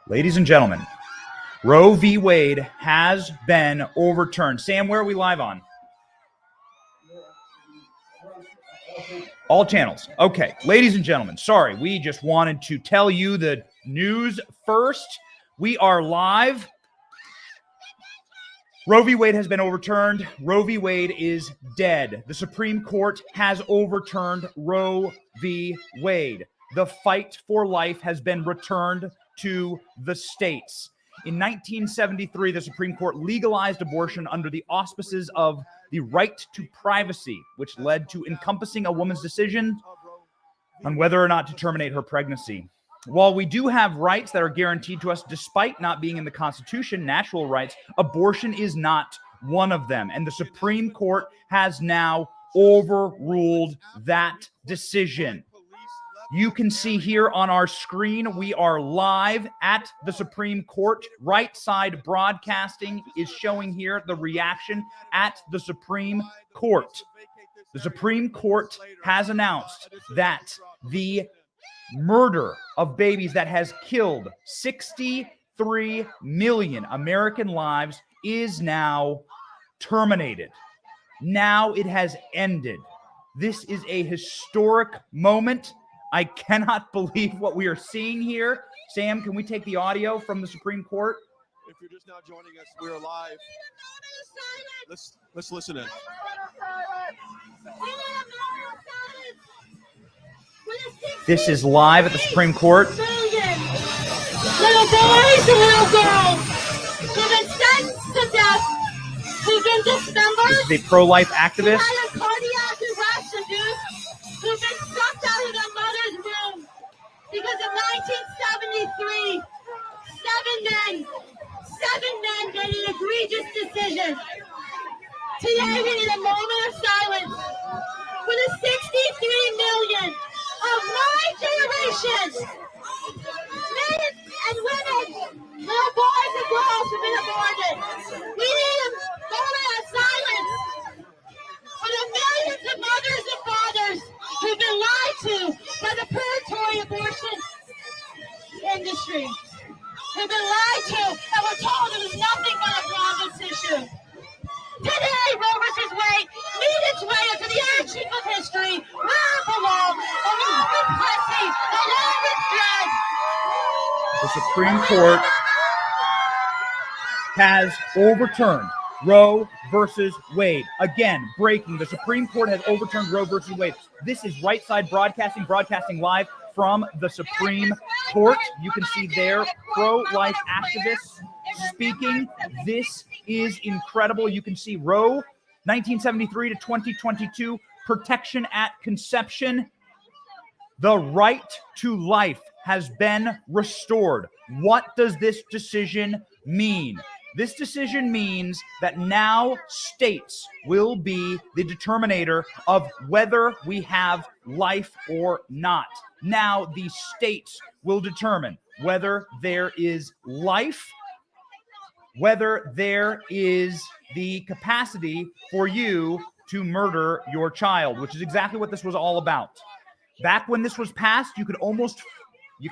Ladies and gentlemen, Roe v. Wade has been overturned. Sam, where are we live on? All channels. Okay, ladies and gentlemen, sorry, we just wanted to tell you the news first. We are live. Roe v. Wade has been overturned. Roe v. Wade is dead. The Supreme Court has overturned Roe v. Wade. The fight for life has been returned to the states. In 1973, the Supreme Court legalized abortion under the auspices of the right to privacy, which led to encompassing a woman's decision on whether or not to terminate her pregnancy. While we do have rights that are guaranteed to us despite not being in the Constitution, natural rights, abortion is not one of them. And the Supreme Court has now overruled that decision. You can see here on our screen, we are live at the Supreme Court. Right side broadcasting is showing here the reaction at the Supreme Court. The Supreme Court has announced that the murder of babies that has killed 63 million American lives is now terminated. Now it has ended. This is a historic moment. I cannot believe what we are seeing here. Sam, can we take the audio from the Supreme Court? If you're just now joining us, we are live. Let's listen in. This is live at the Supreme Court. Little boys and little girls who've been sentenced to death, who've been dismembered. This is a pro-life activist. Who had a cardiac arrest induced, who've been sucked out of their mother's womb. Because in 1973, seven men made an egregious decision. Today we need a moment of silence for the 63 million of my generation, men and women, little boys and girls who've been aborted. We need a moment of silence for the millions of mothers and fathers who've been lied to by the predatory abortion industry. Who've been lied to and were told it was nothing but a promise issue. Today, Roe versus Wade made its way into the action of history where it belongs, along with Plessy, along with Fred. The Supreme Court has overturned Roe versus Wade. Again, breaking. The Supreme Court has overturned Roe versus Wade. This is Right Side broadcasting live from the Supreme Court. You can see there pro-life activists speaking. This is incredible. You can see Roe 1973 to 2022, protection at conception. The right to life has been restored. What does this decision mean? This decision means that now states will be the determinator of whether we have life or not. Now the states will determine whether there is life, whether there is the capacity for you to murder your child, which is exactly what this was all about. Back when this was passed, you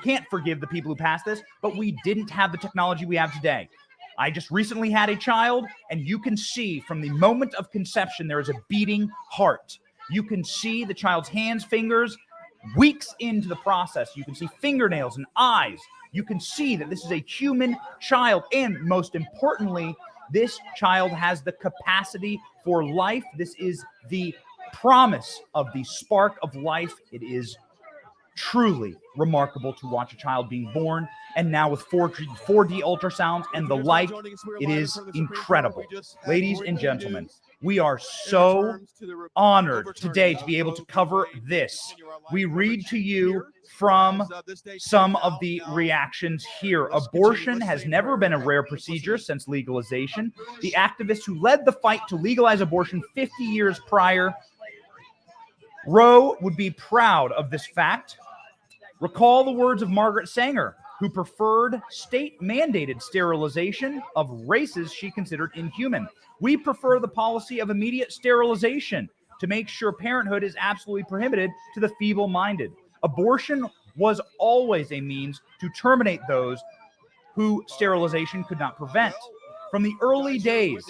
can't forgive the people who passed this, but we didn't have the technology we have today. I just recently had a child, and you can see from the moment of conception, there is a beating heart. You can see the child's hands, fingers. Weeks into the process, you can see fingernails and eyes. You can see that this is a human child. And most importantly, this child has the capacity for life. This is the promise of the spark of life. It is truly remarkable to watch a child being born, and now with 4D ultrasounds and the like, it is incredible. Ladies and gentlemen, we are so honored today to be able to cover this. We read to you from some of the reactions here. Abortion has never been a rare procedure since legalization. The activists who led the fight to legalize abortion 50 years prior, Roe would be proud of this fact. Recall the words of Margaret Sanger, who preferred state-mandated sterilization of races she considered inhuman. We prefer the policy of immediate sterilization to make sure parenthood is absolutely prohibited to the feeble-minded. Abortion was always a means to terminate those who sterilization could not prevent. From the early days,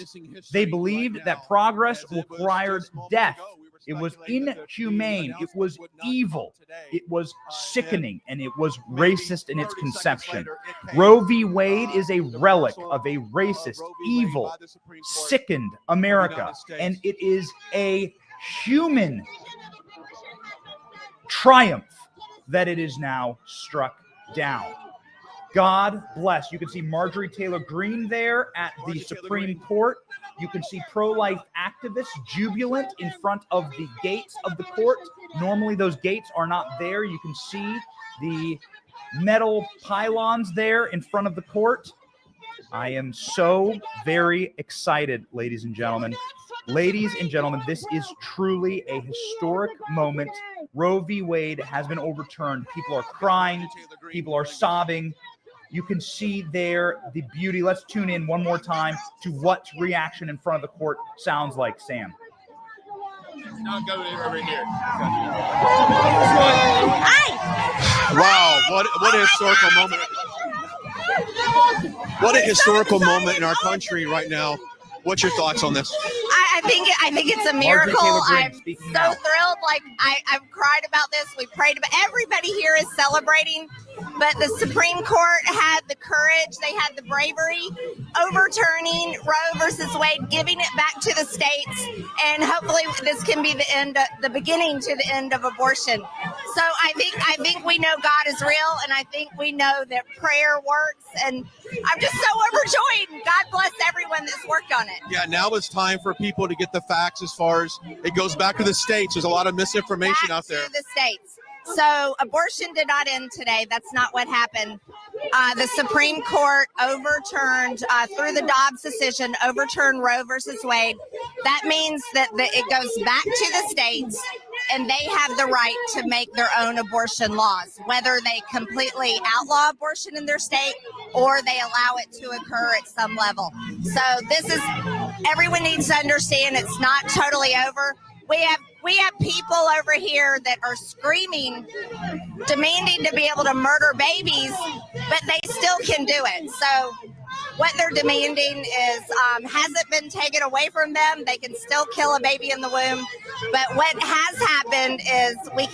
they believed that progress required death. It was inhumane, it was evil, it was sickening, and it was racist in its conception. Roe v. Wade is a relic of a racist, evil, sickened America, and it is a human triumph that it is now struck down. God bless. You can see Marjorie Taylor Greene there at the Supreme Court. You can see pro-life activists jubilant in front of the gates of the court. Normally those gates are not there. You can see the metal pylons there in front of the court. I am so very excited, ladies and gentlemen. Ladies and gentlemen, this is truly a historic moment. Roe v. Wade has been overturned. People are crying. People are sobbing. You can see there the beauty. Let's tune in one more time to what reaction in front of the court sounds like, Sam. Now go over here. Wow, what a historical moment. What a historical moment in our country right now. What's your thoughts on this? I think it's a miracle. I'm so thrilled. Like I've cried about this. We prayed about. Everybody here is celebrating, but the Supreme Court had the courage. They had the bravery, overturning Roe versus Wade, giving it back to the states, and hopefully this can be the beginning to the end of abortion. So I think we know God is real, and I think we know that prayer works. And I'm just so overjoyed. God bless everyone that's worked on it. Yeah, now it's time for people to get the facts as far as it goes back to the states. There's a lot of misinformation out there. To the states. So abortion did not end today. That's not what happened. The Supreme Court overturned, through the Dobbs decision, overturned Roe versus Wade. That means that it goes back to the states, and they have the right to make their own abortion laws, whether they completely outlaw abortion in their state or they allow it to occur at some level. So everyone needs to understand it's not totally over. We have people over here that are screaming, demanding to be able to murder babies, but they still can do it. So what they're demanding is hasn't been taken away from them. They can still kill a baby in the womb. But what has happened is we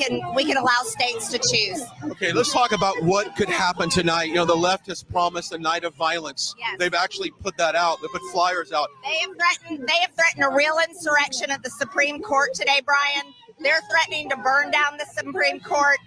can allow states to choose. Okay, let's talk about what could happen tonight. You know, the left has promised a night of violence. Yes. They've actually put that out. They put flyers out. They have threatened a real insurrection at the Supreme Court today, Brian. They're threatening to burn down the Supreme Court.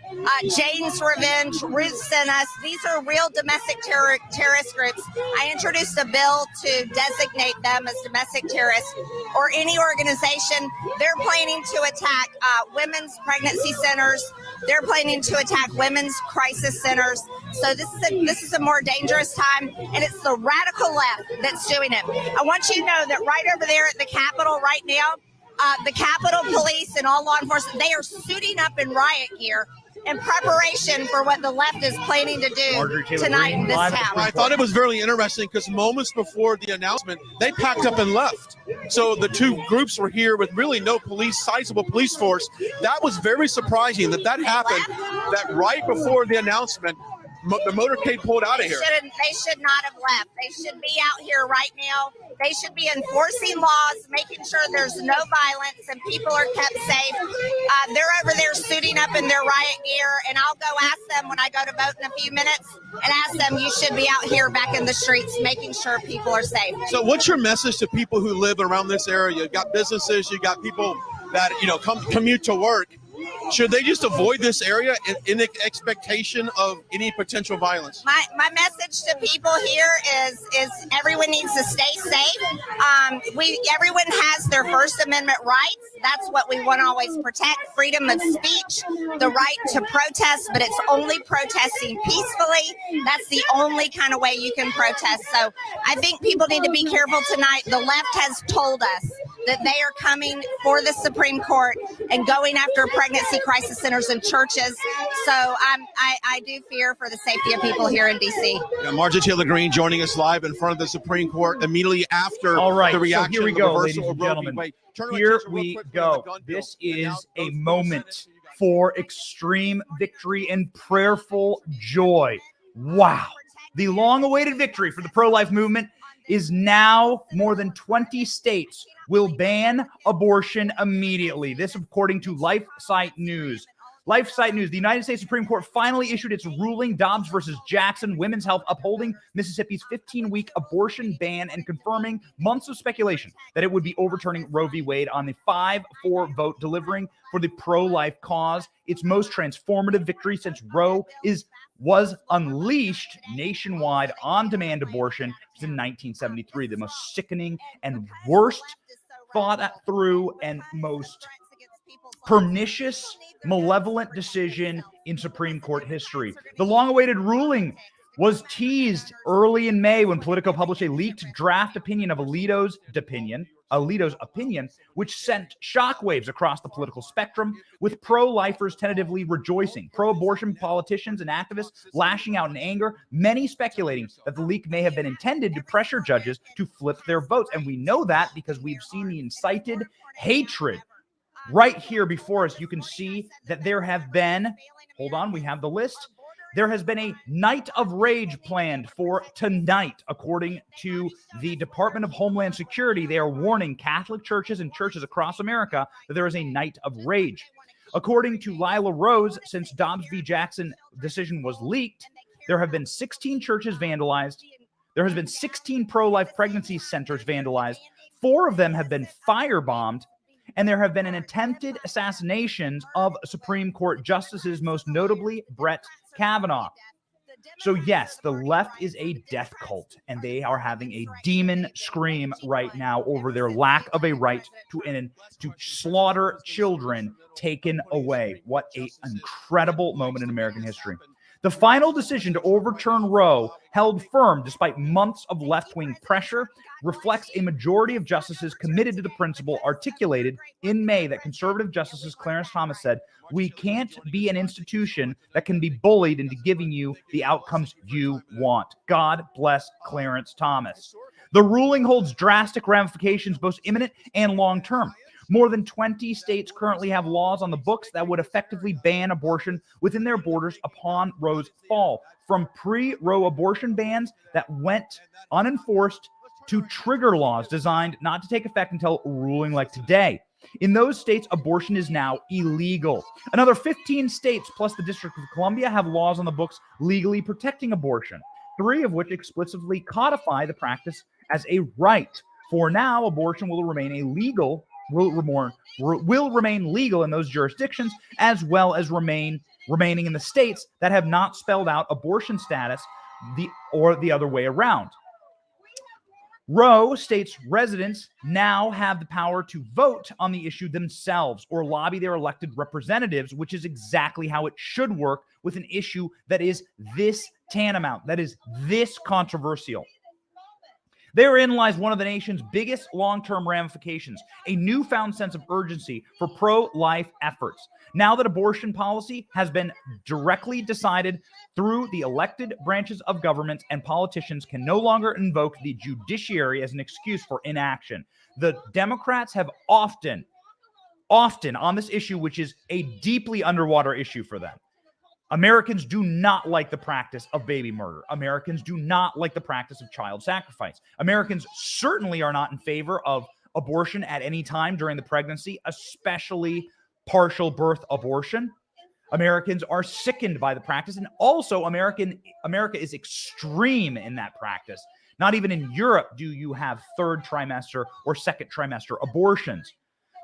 Jane's Revenge, Ruth sent us. These are real domestic terrorist groups. I introduced a bill to designate them as domestic terrorists or any organization. They're planning to attack women's pregnancy centers. They're planning to attack women's crisis centers. So this is a more dangerous time, and it's the radical left that's doing it. I want you to know that right over there at the Capitol right now, the Capitol Police and all law enforcement, they are suiting up in riot gear in preparation for what the left is planning to do tonight in this town. I thought it was very interesting because moments before the announcement, they packed up and left. So the two groups were here with really no sizable police force. That was very surprising that happened, that right before the announcement, the motorcade pulled out of here. They should not have left. They should be out here right now. They should be enforcing laws, making sure there's no violence and people are kept safe. They're over there suiting up in their riot gear, and I'll go ask them when I go to vote in a few minutes and ask them, you should be out here back in the streets making sure people are safe. So what's your message to people who live around this area? You've got businesses, you've got people that, commute to work. Should they just avoid this area in expectation of any potential violence? My message to people here is everyone needs to stay safe. Everyone has their First Amendment rights. That's what we want to always protect. Freedom of speech, the right to protest, but it's only protesting peacefully. That's the only kind of way you can protest. So I think people need to be careful tonight. The left has told us that they are coming for the Supreme Court and going after pregnancy crisis centers and churches. So I do fear for the safety of people here in D.C. Yeah, Marjorie Taylor Greene joining us live in front of the Supreme Court immediately after All right, the reaction so here we of the go, reversal ladies of and Roe v. gentlemen. Wade. Here we go. This is a moment for extreme victory and prayerful joy. Wow. The long-awaited victory for the pro-life movement is now more than 20 states will ban abortion immediately. This according to LifeSite News. LifeSite News, the United States Supreme Court finally issued its ruling, Dobbs versus Jackson, Women's Health upholding Mississippi's 15-week abortion ban and confirming months of speculation that it would be overturning Roe v. Wade on the 5-4 vote, delivering for the pro-life cause its most transformative victory since Roe was unleashed nationwide on-demand abortion in 1973, the most sickening and worst thought through and most pernicious, malevolent decision in Supreme Court history. The long-awaited ruling was teased early in May when Politico published a leaked draft opinion of Alito's opinion, which sent shockwaves across the political spectrum, with pro-lifers tentatively rejoicing, pro-abortion politicians and activists lashing out in anger, many speculating that the leak may have been intended to pressure judges to flip their votes. And we know that because we've seen the incited hatred right here before us. You can see that there have been, hold on, we have the list. There has been a night of rage planned for tonight. According to the Department of Homeland Security, they are warning Catholic churches and churches across America that there is a night of rage. According to Lila Rose, since Dobbs v. Jackson decision was leaked, there have been 16 churches vandalized. There has been 16 pro-life pregnancy centers vandalized. 4 of them have been firebombed. And there have been an attempted assassinations of Supreme Court justices, most notably Brett Kavanaugh. So yes, the left is a death cult, and they are having a demon scream right now over their lack of a right to slaughter children taken away. What an incredible moment in American history. The final decision to overturn Roe, held firm despite months of left-wing pressure, reflects a majority of justices committed to the principle articulated in May that conservative justices Clarence Thomas said, "We can't be an institution that can be bullied into giving you the outcomes you want." God bless Clarence Thomas. The ruling holds drastic ramifications, both imminent and long-term. More than 20 states currently have laws on the books that would effectively ban abortion within their borders upon Roe's fall, from pre-Roe abortion bans that went unenforced to trigger laws designed not to take effect until a ruling like today. In those states, abortion is now illegal. Another 15 states, plus the District of Columbia, have laws on the books legally protecting abortion, 3 of which explicitly codify the practice as a right. For now, abortion will remain illegal in those jurisdictions, as well as remaining in the states that have not spelled out abortion status, or the other way around. Roe states residents now have the power to vote on the issue themselves or lobby their elected representatives, which is exactly how it should work with an issue that is this tantamount, that is this controversial. Therein lies one of the nation's biggest long-term ramifications, a newfound sense of urgency for pro-life efforts. Now that abortion policy has been directly decided through the elected branches of government, and politicians can no longer invoke the judiciary as an excuse for inaction. The Democrats have often on this issue, which is a deeply underwater issue for them. Americans do not like the practice of baby murder. Americans do not like the practice of child sacrifice. Americans certainly are not in favor of abortion at any time during the pregnancy, especially partial birth abortion. Americans are sickened by the practice, and also America is extreme in that practice. Not even in Europe do you have 3rd trimester or 2nd trimester abortions.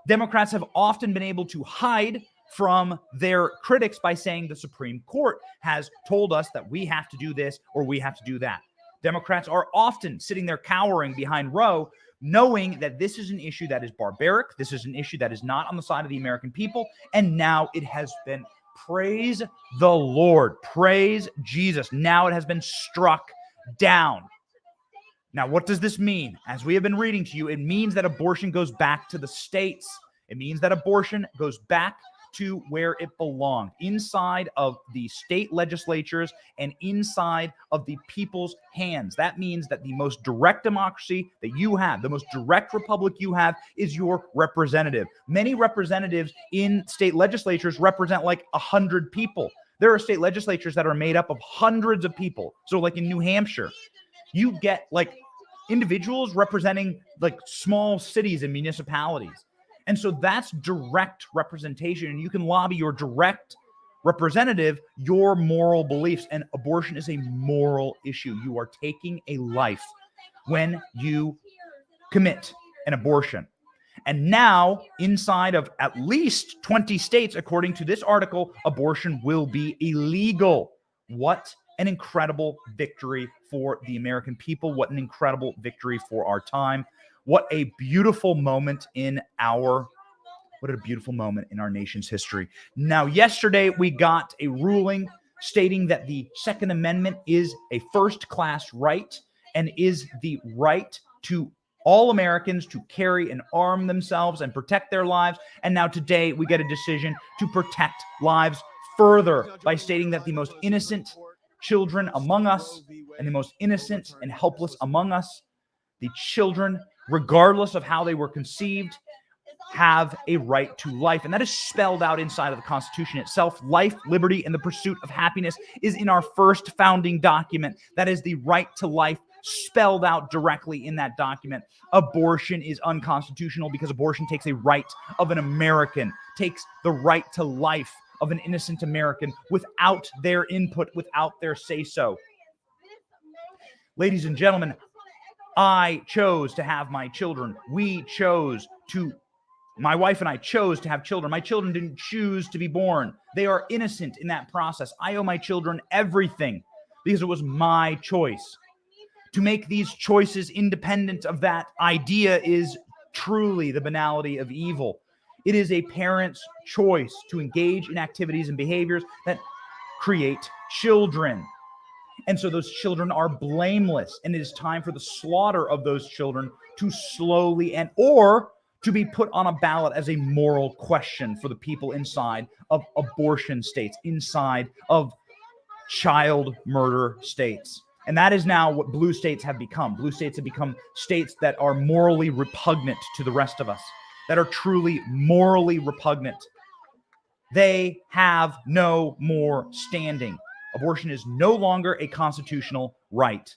Democrats have often been able to hide from their critics by saying the Supreme Court has told us that we have to do this or we have to do that. Democrats are often sitting there cowering behind Roe, knowing that this is an issue that is barbaric. This is an issue that is not on the side of the American people. And now it has been, praise the Lord, praise Jesus. Now it has been struck down. Now, what does this mean? As we have been reading to you, it means that abortion goes back to the states. It means that abortion goes back to where it belonged, inside of the state legislatures and inside of the people's hands. That means that the most direct democracy that you have, the most direct republic you have, is your representative. Many representatives in state legislatures represent like 100 people. There are state legislatures that are made up of hundreds of people. So like in New Hampshire, you get like individuals representing like small cities and municipalities. And so that's direct representation. And you can lobby your direct representative, your moral beliefs. And abortion is a moral issue. You are taking a life when you commit an abortion. And now, inside of at least 20 states, according to this article, abortion will be illegal. What an incredible victory for the American people. What an incredible victory for our time. What a beautiful moment in our nation's history. Now, yesterday we got a ruling stating that the Second Amendment is a first-class right and is the right to all Americans to carry and arm themselves and protect their lives. And now today we get a decision to protect lives further by stating that the most innocent children among us and the most innocent and helpless among us, the children, regardless of how they were conceived, have a right to life. And that is spelled out inside of the Constitution itself. Life, liberty, and the pursuit of happiness is in our first founding document. That is the right to life spelled out directly in that document. Abortion is unconstitutional because abortion takes a right of an American, takes the right to life of an innocent American without their input, without their say-so. Ladies and gentlemen, I chose to have my children. My wife and I chose to have children. My children didn't choose to be born. They are innocent in that process. I owe my children everything because it was my choice. To make these choices independent of that idea is truly the banality of evil. It is a parent's choice to engage in activities and behaviors that create children. And so those children are blameless, and it is time for the slaughter of those children to slowly or to be put on a ballot as a moral question for the people inside of abortion states, inside of child murder states. And that is now what blue states have become. Blue states have become states that are morally repugnant to the rest of us, that are truly morally repugnant. They have no more standing. Abortion is no longer a constitutional right.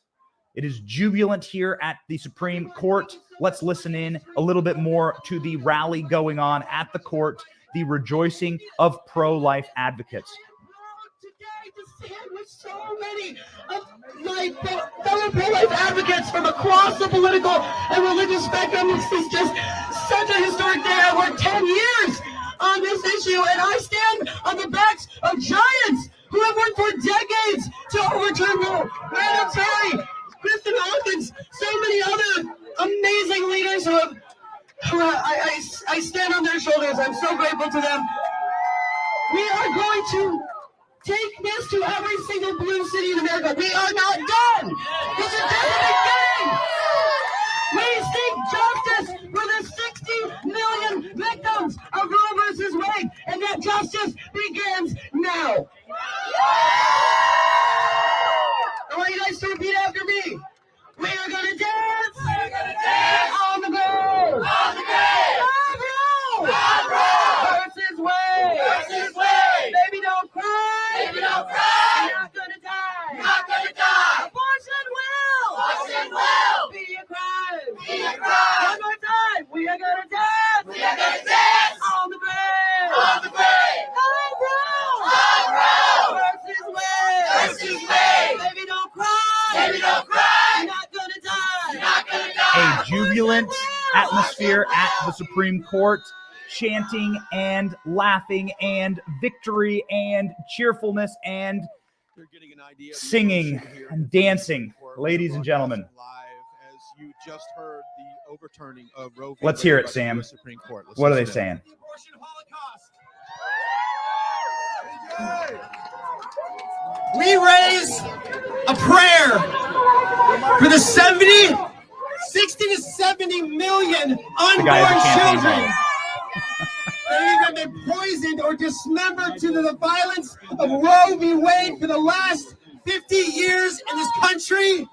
It is jubilant here at the Supreme Court. Let's listen in a little bit more to the rally going on at the court, the rejoicing of pro-life advocates. Today to stand with so many of my fellow pro-life advocates from across the political and religious spectrum. This is just such a historic day. I worked 10 years on this issue, and I stand on the backs of giants who have worked for decades to overturn Roe. Brandon Terry, Kristen Hawkins, so many other amazing leaders who I stand on their shoulders. I'm so grateful to them. We are going to take this to every single blue city in America. We are not done. This is just the beginning. We seek justice for the 60 million victims of Roe versus Wade, and that justice begins now. I want you guys to repeat after me. We are going to dance. We're going to dance on the grave. On the grave. Love Roe versus Wade. Versus Wade. Baby, don't cry. Baby, don't cry. You're not going to die. You're not going to die. Abortion will. Abortion will. Be a crime. Be a crime. One more time. We are going to dance. We are going to dance on the grave. On the grave. Love Roe. Love Roe versus Wade. Versus Wade. Baby, don't cry. Baby, don't cry. You're not going to die. You're not going to die. A jubilant atmosphere at the Supreme Court, chanting and laughing and victory and cheerfulness and singing and dancing. Ladies and gentlemen, as you just heard the overturning of Roe v. Let's hear Wade it, by the Sam. US Supreme Court. What are they saying? We raise a prayer for the 70 60 to 70 million The guy has unborn a campaign children. They've either been poisoned or dismembered to the violence of Roe v. Wade for the last 50 years in this country.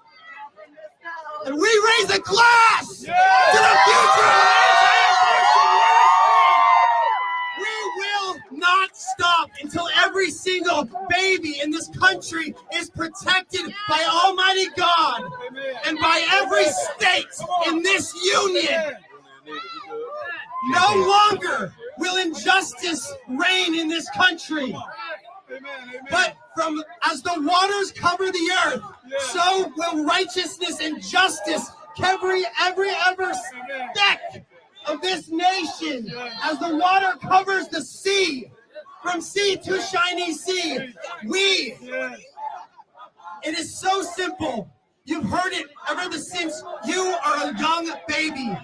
And we raise a glass to the future. We will not stop until every single baby in this country is protected by Almighty God and by every state in this union. No longer will injustice reign in this country. But as the waters cover the earth, so will righteousness and justice cover every speck of this nation. As the water covers the sea, from sea to shiny sea, it is so simple. You've heard it ever since you are a young baby.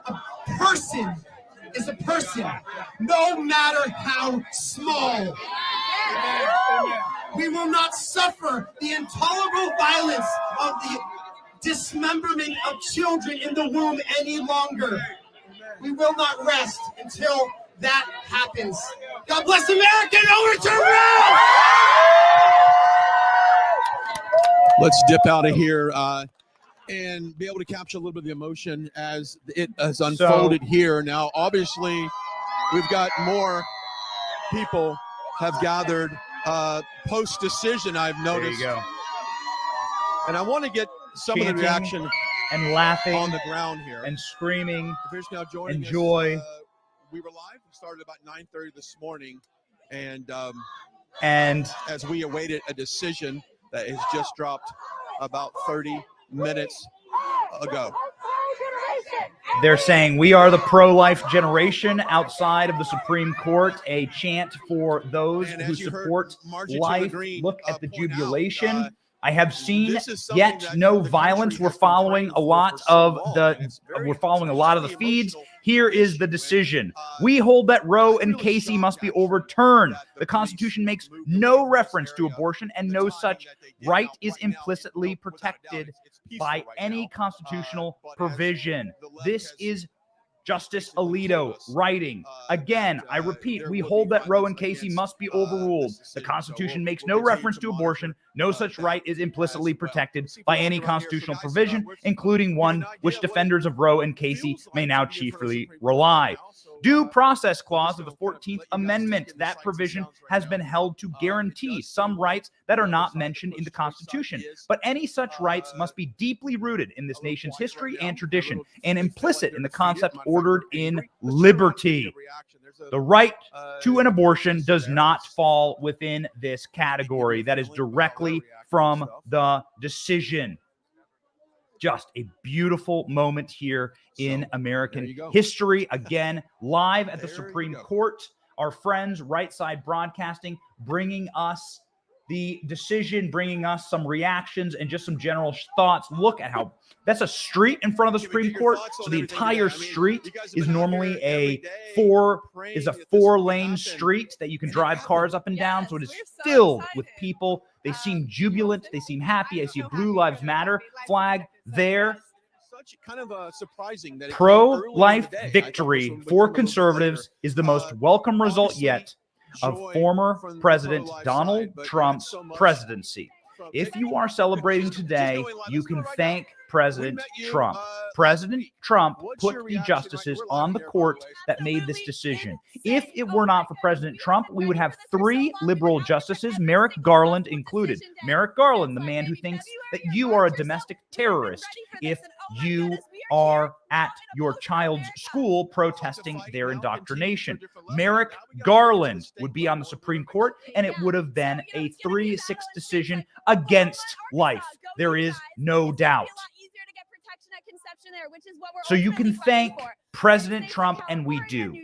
A person is a person, no matter how small. We will not suffer the intolerable violence of the dismemberment of children in the womb any longer. We will not rest until that happens. God bless America and overturn Roe! Let's dip out of here and be able to capture a little bit of the emotion as it has unfolded here. Now, obviously, we've got more people have gathered post-decision, I've noticed. There you go. And I want to get some of the Chanting reaction and laughing on the ground here. and screaming. If you're just now joining and us, joy. we were live. We started about 9:30 this morning. And as we awaited a decision that has just dropped about 30 minutes ago. They're saying we are the pro-life generation outside of the Supreme Court, a chant for those And who as you heard support Marjorie life. Taylor Greene, Look at the point out, jubilation. I have seen this is something yet that no the violence. country We're has been following praying a for lot so of long, the and it's very- we're following a lot of the it's feeds. emotional Here is issue, the and, decision. We hold that Roe and really Casey shocked, must be actually, overturned. that the The Constitution police makes moved no away from this reference to area. abortion, and The no timing such that they did right now, is right now, implicitly without a doubt, protected it's peaceful by right any now. constitutional But as provision. the left This has is Justice basically told Alito us, writing. Again, that, I repeat, there we would hold be that Roe and violence Casey against, must be this overruled. The decision. Constitution So makes we'll no continue reference to monitor, abortion. No such that right is implicitly as well. protected See by folks any around here. So constitutional guys, provision, we're including get one an idea which of what defenders of Roe and Casey feels may like now to be in front of chiefly Supreme Court rely. right now. So, Due process we're clause just of the gonna kind of 14th let you guys Amendment, take in the that sights and provision sounds right has now. been held to It guarantee does some seem rights like that the are other not side, mentioned the in the push-to-side Constitution. is, But any such rights must be deeply rooted in this a little nation's quiet history right now. and They're a tradition, little- and they feel like implicit they're in the defeated. concept Matter of fact, ordered they're in angry. Let's check out liberty. the reaction. There's a- The right to an abortion just does there. not It's- fall within this category. That is feeling about directly their reaction from and stuff. the decision. Just a beautiful moment here in So, there American you go. history. Again, live at the There you Supreme go. Court. Our friends, Right Side Broadcasting, bringing us the decision, bringing us some reactions and just some general thoughts. Look at how that's a street in front of the Give me Supreme your Court. thoughts So on the everything entire today. I mean, street you guys have is been out normally here every a day four-lane praying that this would happen. street that you can And it drive happened. cars up and down. Yes, So it is we're so filled excited. with people. They seem You know, jubilant. it's They seem been- happy. I don't see a know Blue how Lives you're Matter gonna be flag life protected, so there. yes. Such kind of surprising that it came early in the Pro-life day. I thought victory this one would for come a little bit conservatives later. is the most welcome result Obviously, yet of joy former from the President pro-life Donald side, but not Trump's so much presidency. from If victory. you are celebrating Just today, going live. you Let's go can right thank now. President met you, Trump. last President week. Trump What's put your the reaction? justices We're live on the here, by the court way. that made this Absolutely decision. insane. If it were not for President Trump, we would have three liberal justices, Merrick Garland included. Merrick Garland, the man who thinks that you are a domestic terrorist if you are at your child's school protesting their indoctrination. Merrick Garland would be on the Supreme Court, and it would have been a 3-6 decision against life. There is no doubt. So you can thank President Trump, and we do.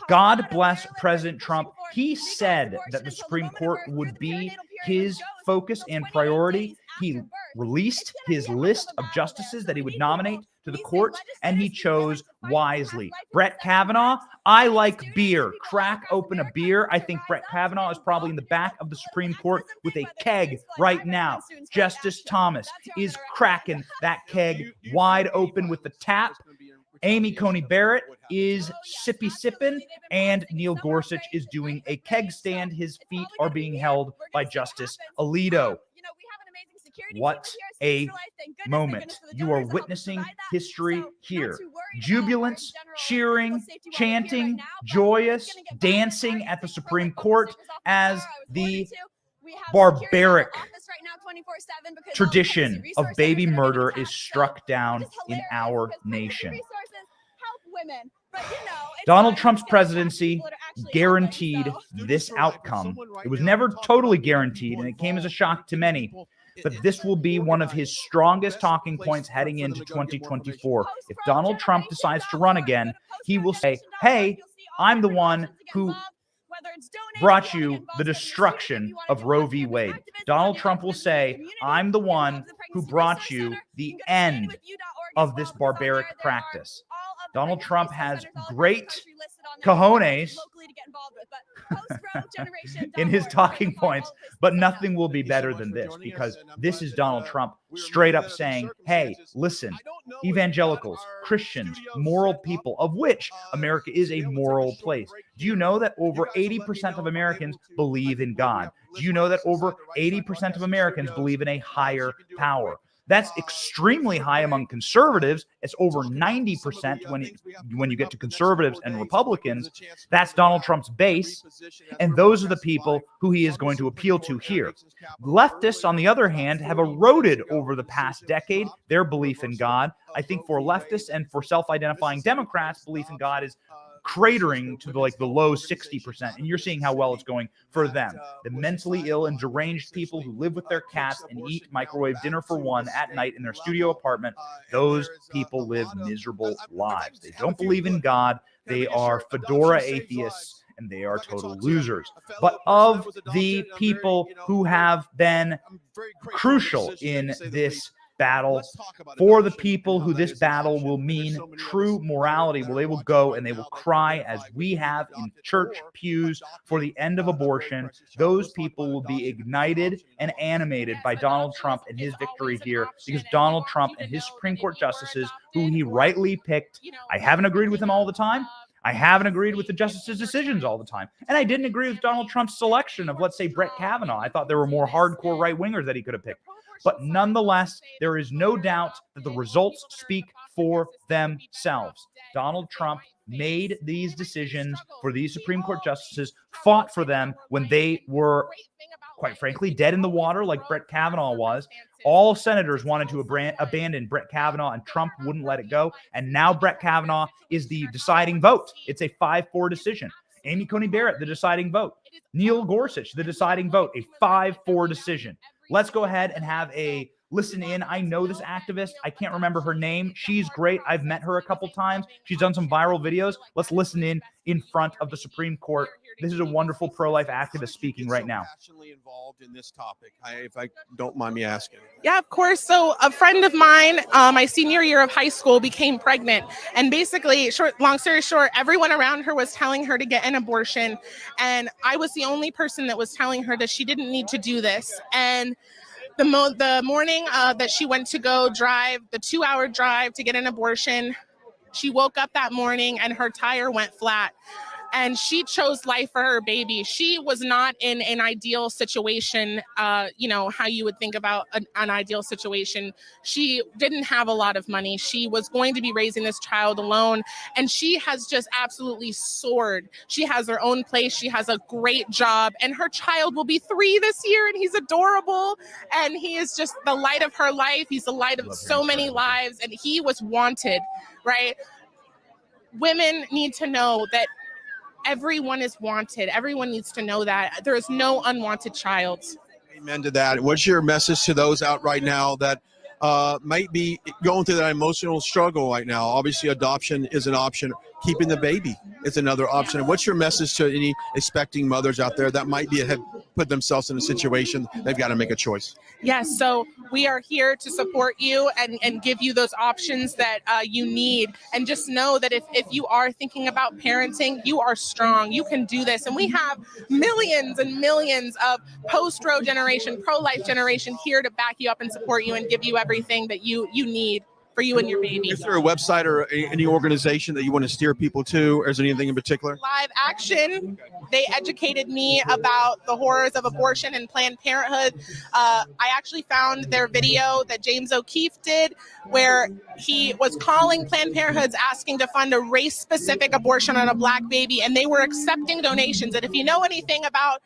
God bless President Trump. He said that the Supreme Court would be his focus and priority. He released his list of justices that he would nominate to the court, and he chose wisely. Brett Kavanaugh, I like beer. Crack open a beer. I think Brett Kavanaugh is probably in the back of the Supreme Court with a keg right now. Justice Thomas is cracking that keg wide open with the tap. Amy Coney Barrett is sipping, and Neil Gorsuch is doing a keg stand. His feet are being held by Justice Alito. What a moment. You are witnessing history here. Jubilance, cheering, chanting, joyous, dancing at the Supreme Court as the barbaric tradition of baby murder is struck down in our nation. Donald Trump's presidency guaranteed this outcome. It was never totally guaranteed, and it came as a shock to many. But this will be one of his strongest talking points heading into 2024. If Donald Trump decides to run again, he will say, hey, I'm the one who brought you the destruction of Roe v. Wade. Donald Trump will say, I'm the one who brought you the end of this barbaric practice. Donald Trump has great cojones in his talking points, but nothing will be better than this, because this is Donald Trump straight up saying, hey, listen, evangelicals, Christians, moral people, of which America is a moral place. Do you know that over 80% of Americans believe in God? Do you know that over 80% of Americans believe in a higher power? That's extremely high among conservatives. It's over 90% when you get to conservatives and Republicans. That's Donald Trump's base, and those are the people who he is going to appeal to here. Leftists, on the other hand, have eroded over the past decade their belief in God. I think for leftists and for self-identifying Democrats, belief in God is cratering to the low 60%, and you're seeing how well it's going for them. The mentally ill and deranged people who live with their cats and eat microwave dinner for one at night in their studio apartment, those people live miserable lives. They don't believe in God. They are fedora atheists, and they are total losers. But of the people who have been crucial in this battle, for the people who this battle will mean true morality, well, they will go and they will cry as we have in church pews for the end of abortion. Those people will be ignited and animated by Donald Trump and his victory here, because Donald Trump and his Supreme Court justices, who he rightly picked, I haven't agreed with him all the time. I haven't agreed with the justices' decisions all the time. And I didn't agree with Donald Trump's selection of, let's say, Brett Kavanaugh. I thought there were more hardcore right-wingers that he could have picked. But nonetheless, there is no doubt that the results speak for themselves. Donald Trump made these decisions for these Supreme Court justices, fought for them when they were, quite frankly, dead in the water like Brett Kavanaugh was. All senators wanted to abandon Brett Kavanaugh, and Trump wouldn't let it go. And now Brett Kavanaugh is the deciding vote. It's a 5-4 decision. Amy Coney Barrett, the deciding vote. Neil Gorsuch, the deciding vote. A 5-4 decision. Let's go ahead and have a listen in. I know this activist. I can't remember her name. She's great. I've met her a couple times. She's done some viral videos. Let's listen in front of the Supreme Court. This is a wonderful pro-life activist speaking right now. Passionately involved in this topic, if I don't mind me asking. Yeah, of course. So a friend of mine, my senior year of high school, became pregnant. And basically, long story short, everyone around her was telling her to get an abortion. And I was the only person that was telling her that she didn't need to do this. And the morning that she went to go drive, the 2-hour drive to get an abortion, she woke up that morning and her tire went flat. And she chose life for her baby. She was not in an ideal situation, how you would think about an ideal situation. She didn't have a lot of money. She was going to be raising this child alone. And she has just absolutely soared. She has her own place. She has a great job. And her child will be 3 this year. And he's adorable. And he is just the light of her life. He's the light of so many lives. And he was wanted, right? Women need to know that everyone is wanted. Everyone needs to know that. There is no unwanted child. Amen to that. What's your message to those out right now that might be going through that emotional struggle right now? Obviously, adoption is an option. Keeping the baby is another option. And what's your message to any expecting mothers out there that might be put themselves in a situation, they've got to make a choice. Yes, so we are here to support you and give you those options that you need. And just know that if you are thinking about parenting, you are strong. You can do this. And we have millions and millions of post-Roe generation, pro-life generation here to back you up and support you and give you everything that you need for you and your baby. Is there a website or any organization that you want to steer people to, or is there anything in particular? Live Action. They educated me about the horrors of abortion and Planned Parenthood. I actually found their video that James O'Keefe did where he was calling Planned Parenthood's asking to fund a race-specific abortion on a Black baby, and they were accepting donations. And if you know anything about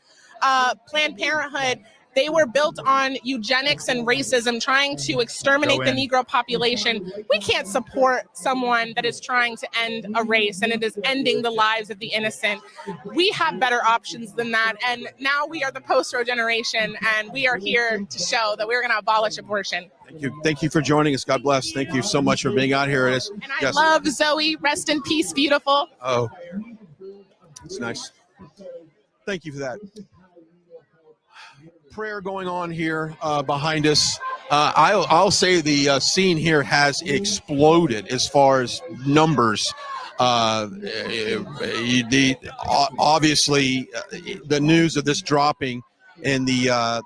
Planned Parenthood, they were built on eugenics and racism, trying to exterminate the Negro population. We can't support someone that is trying to end a race and it is ending the lives of the innocent. We have better options than that. And now we are the post-Roe generation, and we are here to show that we're going to abolish abortion. Thank you. Thank you for joining us. God bless. Thank you so much for being out here. And I love Zoe. Rest in peace, beautiful. Oh, it's nice. Thank you for that. Prayer going on here behind us. I'll say the scene here has exploded as far as numbers. Obviously, the news of this dropping and the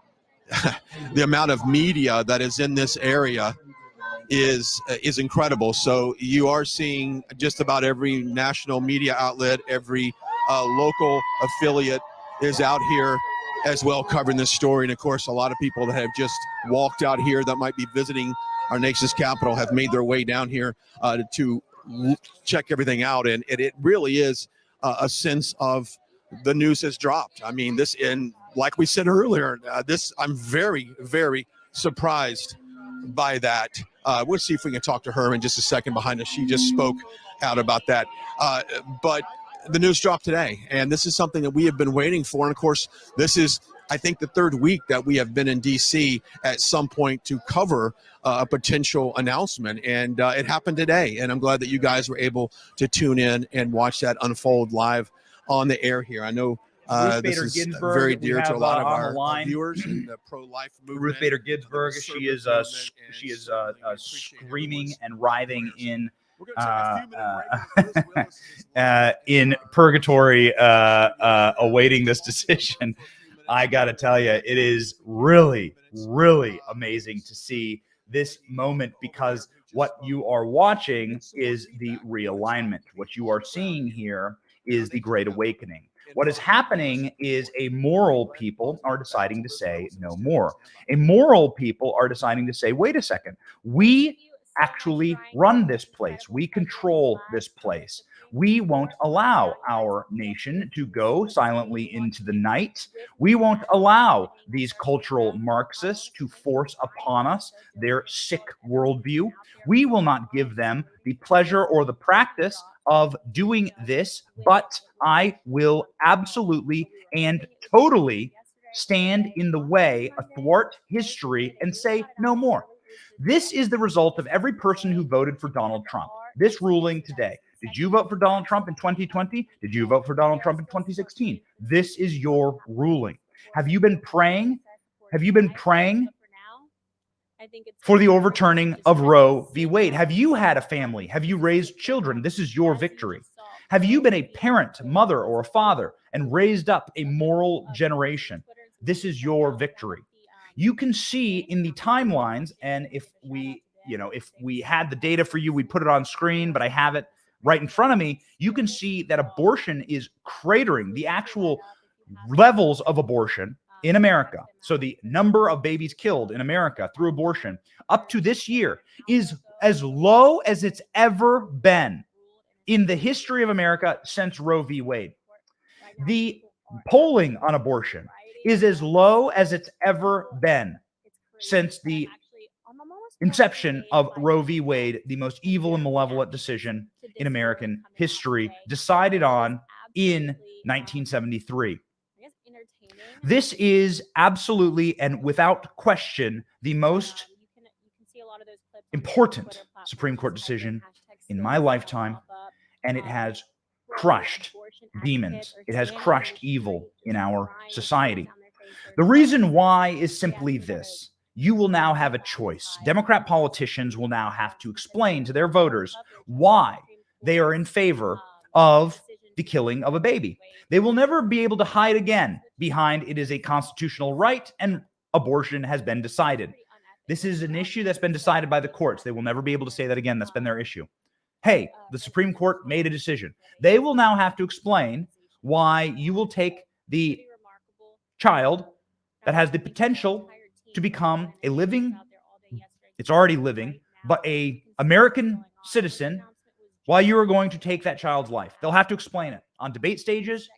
the amount of media that is in this area is incredible. So you are seeing just about every national media outlet, every local affiliate is out here as well covering this story. And of course, a lot of people that have just walked out here that might be visiting our nation's capital have made their way down here to check everything out. And it really is a sense of the news has dropped. I mean, this, and like we said earlier, I'm very, very surprised by that. We'll see if we can talk to her in just a second behind us. She just spoke out about that. But the news dropped today, and this is something that we have been waiting for. And of course, this is, I think, the third week that we have been in DC at some point to cover a potential announcement, and it happened today. And I'm glad that you guys were able to tune in and watch that unfold live on the air here. I know this is Ginsburg, very dear to a lot of our viewers in the pro-life movement. Ruth Bader Ginsburg, she is screaming and writhing in in purgatory, awaiting this decision. I gotta tell you, it is really, really amazing to see this moment, because what you are watching is the realignment. What you are seeing here is the Great Awakening. What is happening is a moral people are deciding to say no more. A moral people are deciding to say, wait a second, we actually run this place. We control this place. We won't allow our nation to go silently into the night. We won't allow these cultural Marxists to force upon us their sick worldview. We will not give them the pleasure or the practice of doing this, but I will absolutely and totally stand in the way, athwart history, and say no more. This is the result of every person who voted for Donald Trump. This ruling today. Did you vote for Donald Trump in 2020? Did you vote for Donald Trump in 2016? This is your ruling. Have you been praying? Have you been praying for the overturning of Roe v. Wade? Have you had a family? Have you raised children? This is your victory. Have you been a parent, mother, or a father and raised up a moral generation? This is your victory. You can see in the timelines, and if we had the data for you, we'd put it on screen, but I have it right in front of me. You can see that abortion is cratering. The actual levels of abortion in America, so the number of babies killed in America through abortion up to this year, is as low as it's ever been in the history of America since Roe v. Wade. The polling on abortion is as low as it's ever been since the inception of Roe v. Wade, the most evil and malevolent decision in American history, decided on in 1973. This is absolutely and without question the most important Supreme Court decision in my lifetime, and it has crushed demons. It has crushed evil in our society. The reason why is simply this. You will now have a choice. Democrat politicians will now have to explain to their voters why they are in favor of the killing of a baby. They will never be able to hide again behind it is a constitutional right and abortion has been decided. This is an issue that's been decided by the courts. They will never be able to say that again. That's been their issue. Hey, the Supreme Court made a decision. They will now have to explain why you will take the child that has the potential to become a living, it's already living, but a American citizen, why you are going to take that child's life. They'll have to explain it on debate stages,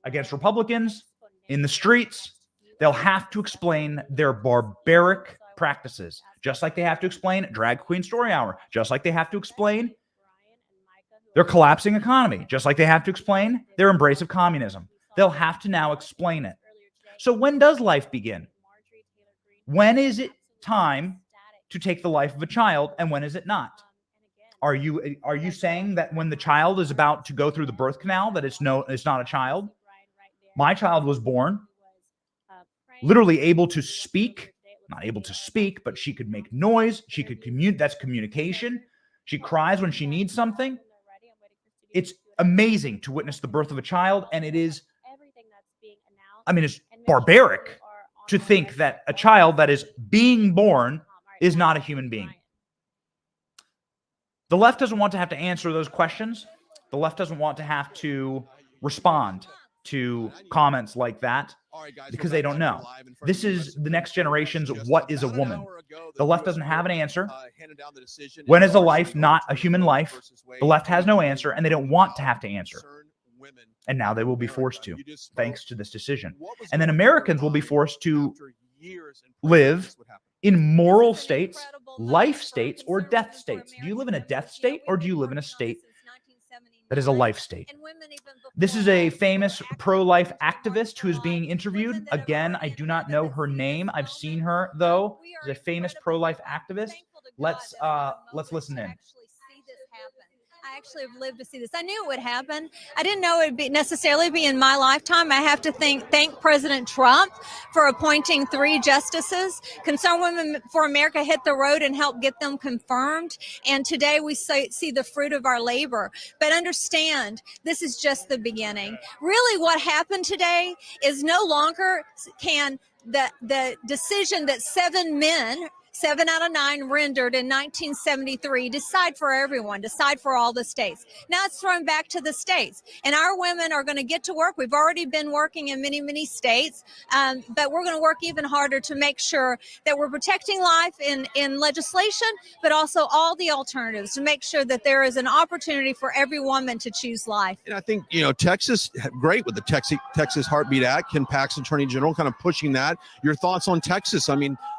against Republicans, in the streets. They'll have to explain their barbaric practices, just like they have to explain Drag Queen Story Hour, just like they have to explain their collapsing economy, just like they have to explain their embrace of communism. They'll have to now explain it. So when does life begin? When is it time to take the life of a child, and when is it not? Are you saying that when the child is about to go through the birth canal that it's not a child? My child was born literally able to speak, not able to speak, but she could make noise. She could communicate. That's communication. She cries when she needs something. It's amazing to witness the birth of a child, and it is, it's barbaric to think that a child that is being born is not a human being. The left doesn't want to have to answer those questions. The left doesn't want to have to respond to comments like that because they don't know. This is the next generation's what is a woman. The left doesn't have an answer. When is a life not a human life? The left has no answer, and they don't want to have to answer. And now they will be forced to, thanks to this decision. And then Americans will be forced to live in moral states, life states, or death states. Do you live in a death state, or do you live in a state that is a life state? This is a famous pro-life activist who is being interviewed. Again, I do not know her name. I've seen her, though. She's a famous pro-life activist. Let's listen in. I actually have lived to see this. I knew it would happen. I didn't know it would necessarily be in my lifetime. I have to thank President Trump for appointing 3 justices. Concerned Women for America hit the road and helped get them confirmed. And today we see the fruit of our labor. But understand, this is just the beginning. Really what happened today is no longer can the decision that 7 out of 9 rendered in 1973, decide for everyone, decide for all the states. Now it's thrown back to the states, and our women are going to get to work. We've already been working in many, many states, but we're going to work even harder to make sure that we're protecting life in legislation, but also all the alternatives to make sure that there is an opportunity for every woman to choose life. And I think, Texas, great with the Texas Heartbeat Act, Ken Paxton, Attorney General, kind of pushing that. Your thoughts on Texas?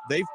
They've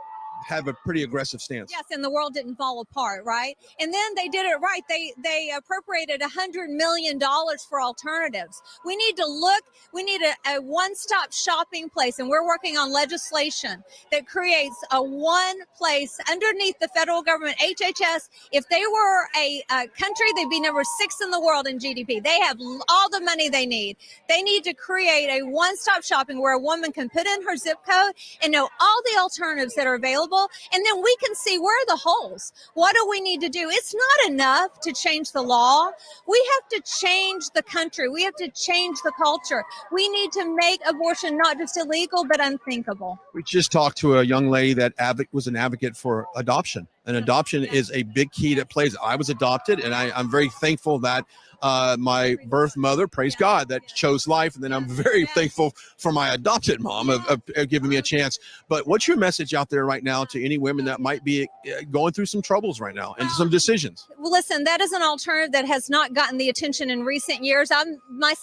have a pretty aggressive stance. Yes, and the world didn't fall apart, right? And then they did it right. They appropriated $100 million for alternatives. We need a one-stop shopping place, and we're working on legislation that creates a one place underneath the federal government. HHS, if they were a country, they'd be number 6 in the world in GDP. They have all the money they need. They need to create a one-stop shopping where a woman can put in her zip code and know all the alternatives that are available. And then we can see where are the holes. What do we need to do? It's not enough to change the law. We have to change the country. We have to change the culture. We need to make abortion not just illegal, but unthinkable. We just talked to a young lady that was an advocate for adoption. And adoption is a big key that plays. I was adopted, and I'm very thankful that my birth mother, praise God, that chose life. And then I'm very thankful for my adopted mom of giving me a chance. But what's your message out there right now to any women that might be going through some troubles right now and some decisions? Well, listen, that is an alternative that has not gotten the attention in recent years.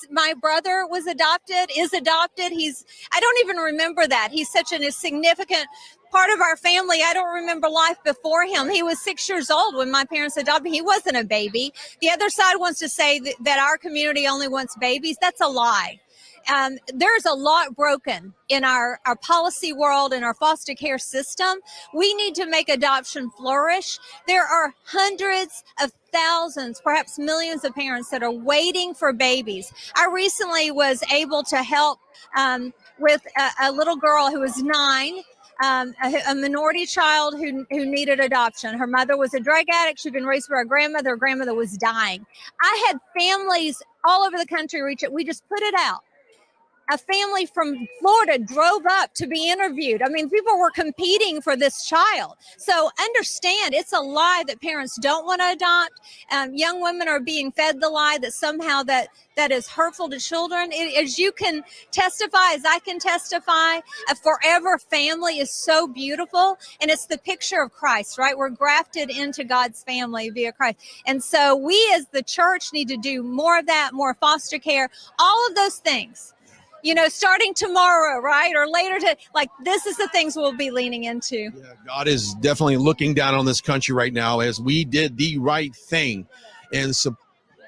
My brother was adopted, is adopted. I don't even remember that. He's such a significant part of our family. I don't remember life before him. He was 6 years old when my parents adopted him. He wasn't a baby. The other side wants to say that our community only wants babies. That's a lie. There's a lot broken in our policy world and our foster care system. We need to make adoption flourish. There are hundreds of thousands, perhaps millions of parents that are waiting for babies. I recently was able to help with a little girl who was 9, a minority child who needed adoption. Her mother was a drug addict. She'd been raised by her grandmother. Her grandmother was dying. I had families all over the country reach it. We just put it out. A family from Florida drove up to be interviewed. I mean, people were competing for this child. So understand, it's a lie that parents don't want to adopt. Young women are being fed the lie that somehow that is hurtful to children. As you can testify, as I can testify, a forever family is so beautiful. And it's the picture of Christ, right? We're grafted into God's family via Christ. And so we as the church need to do more of that, more foster care, all of those things. You know, starting tomorrow, right? Or later this is the things we'll be leaning into. Yeah, God is definitely looking down on this country right now as we did the right thing in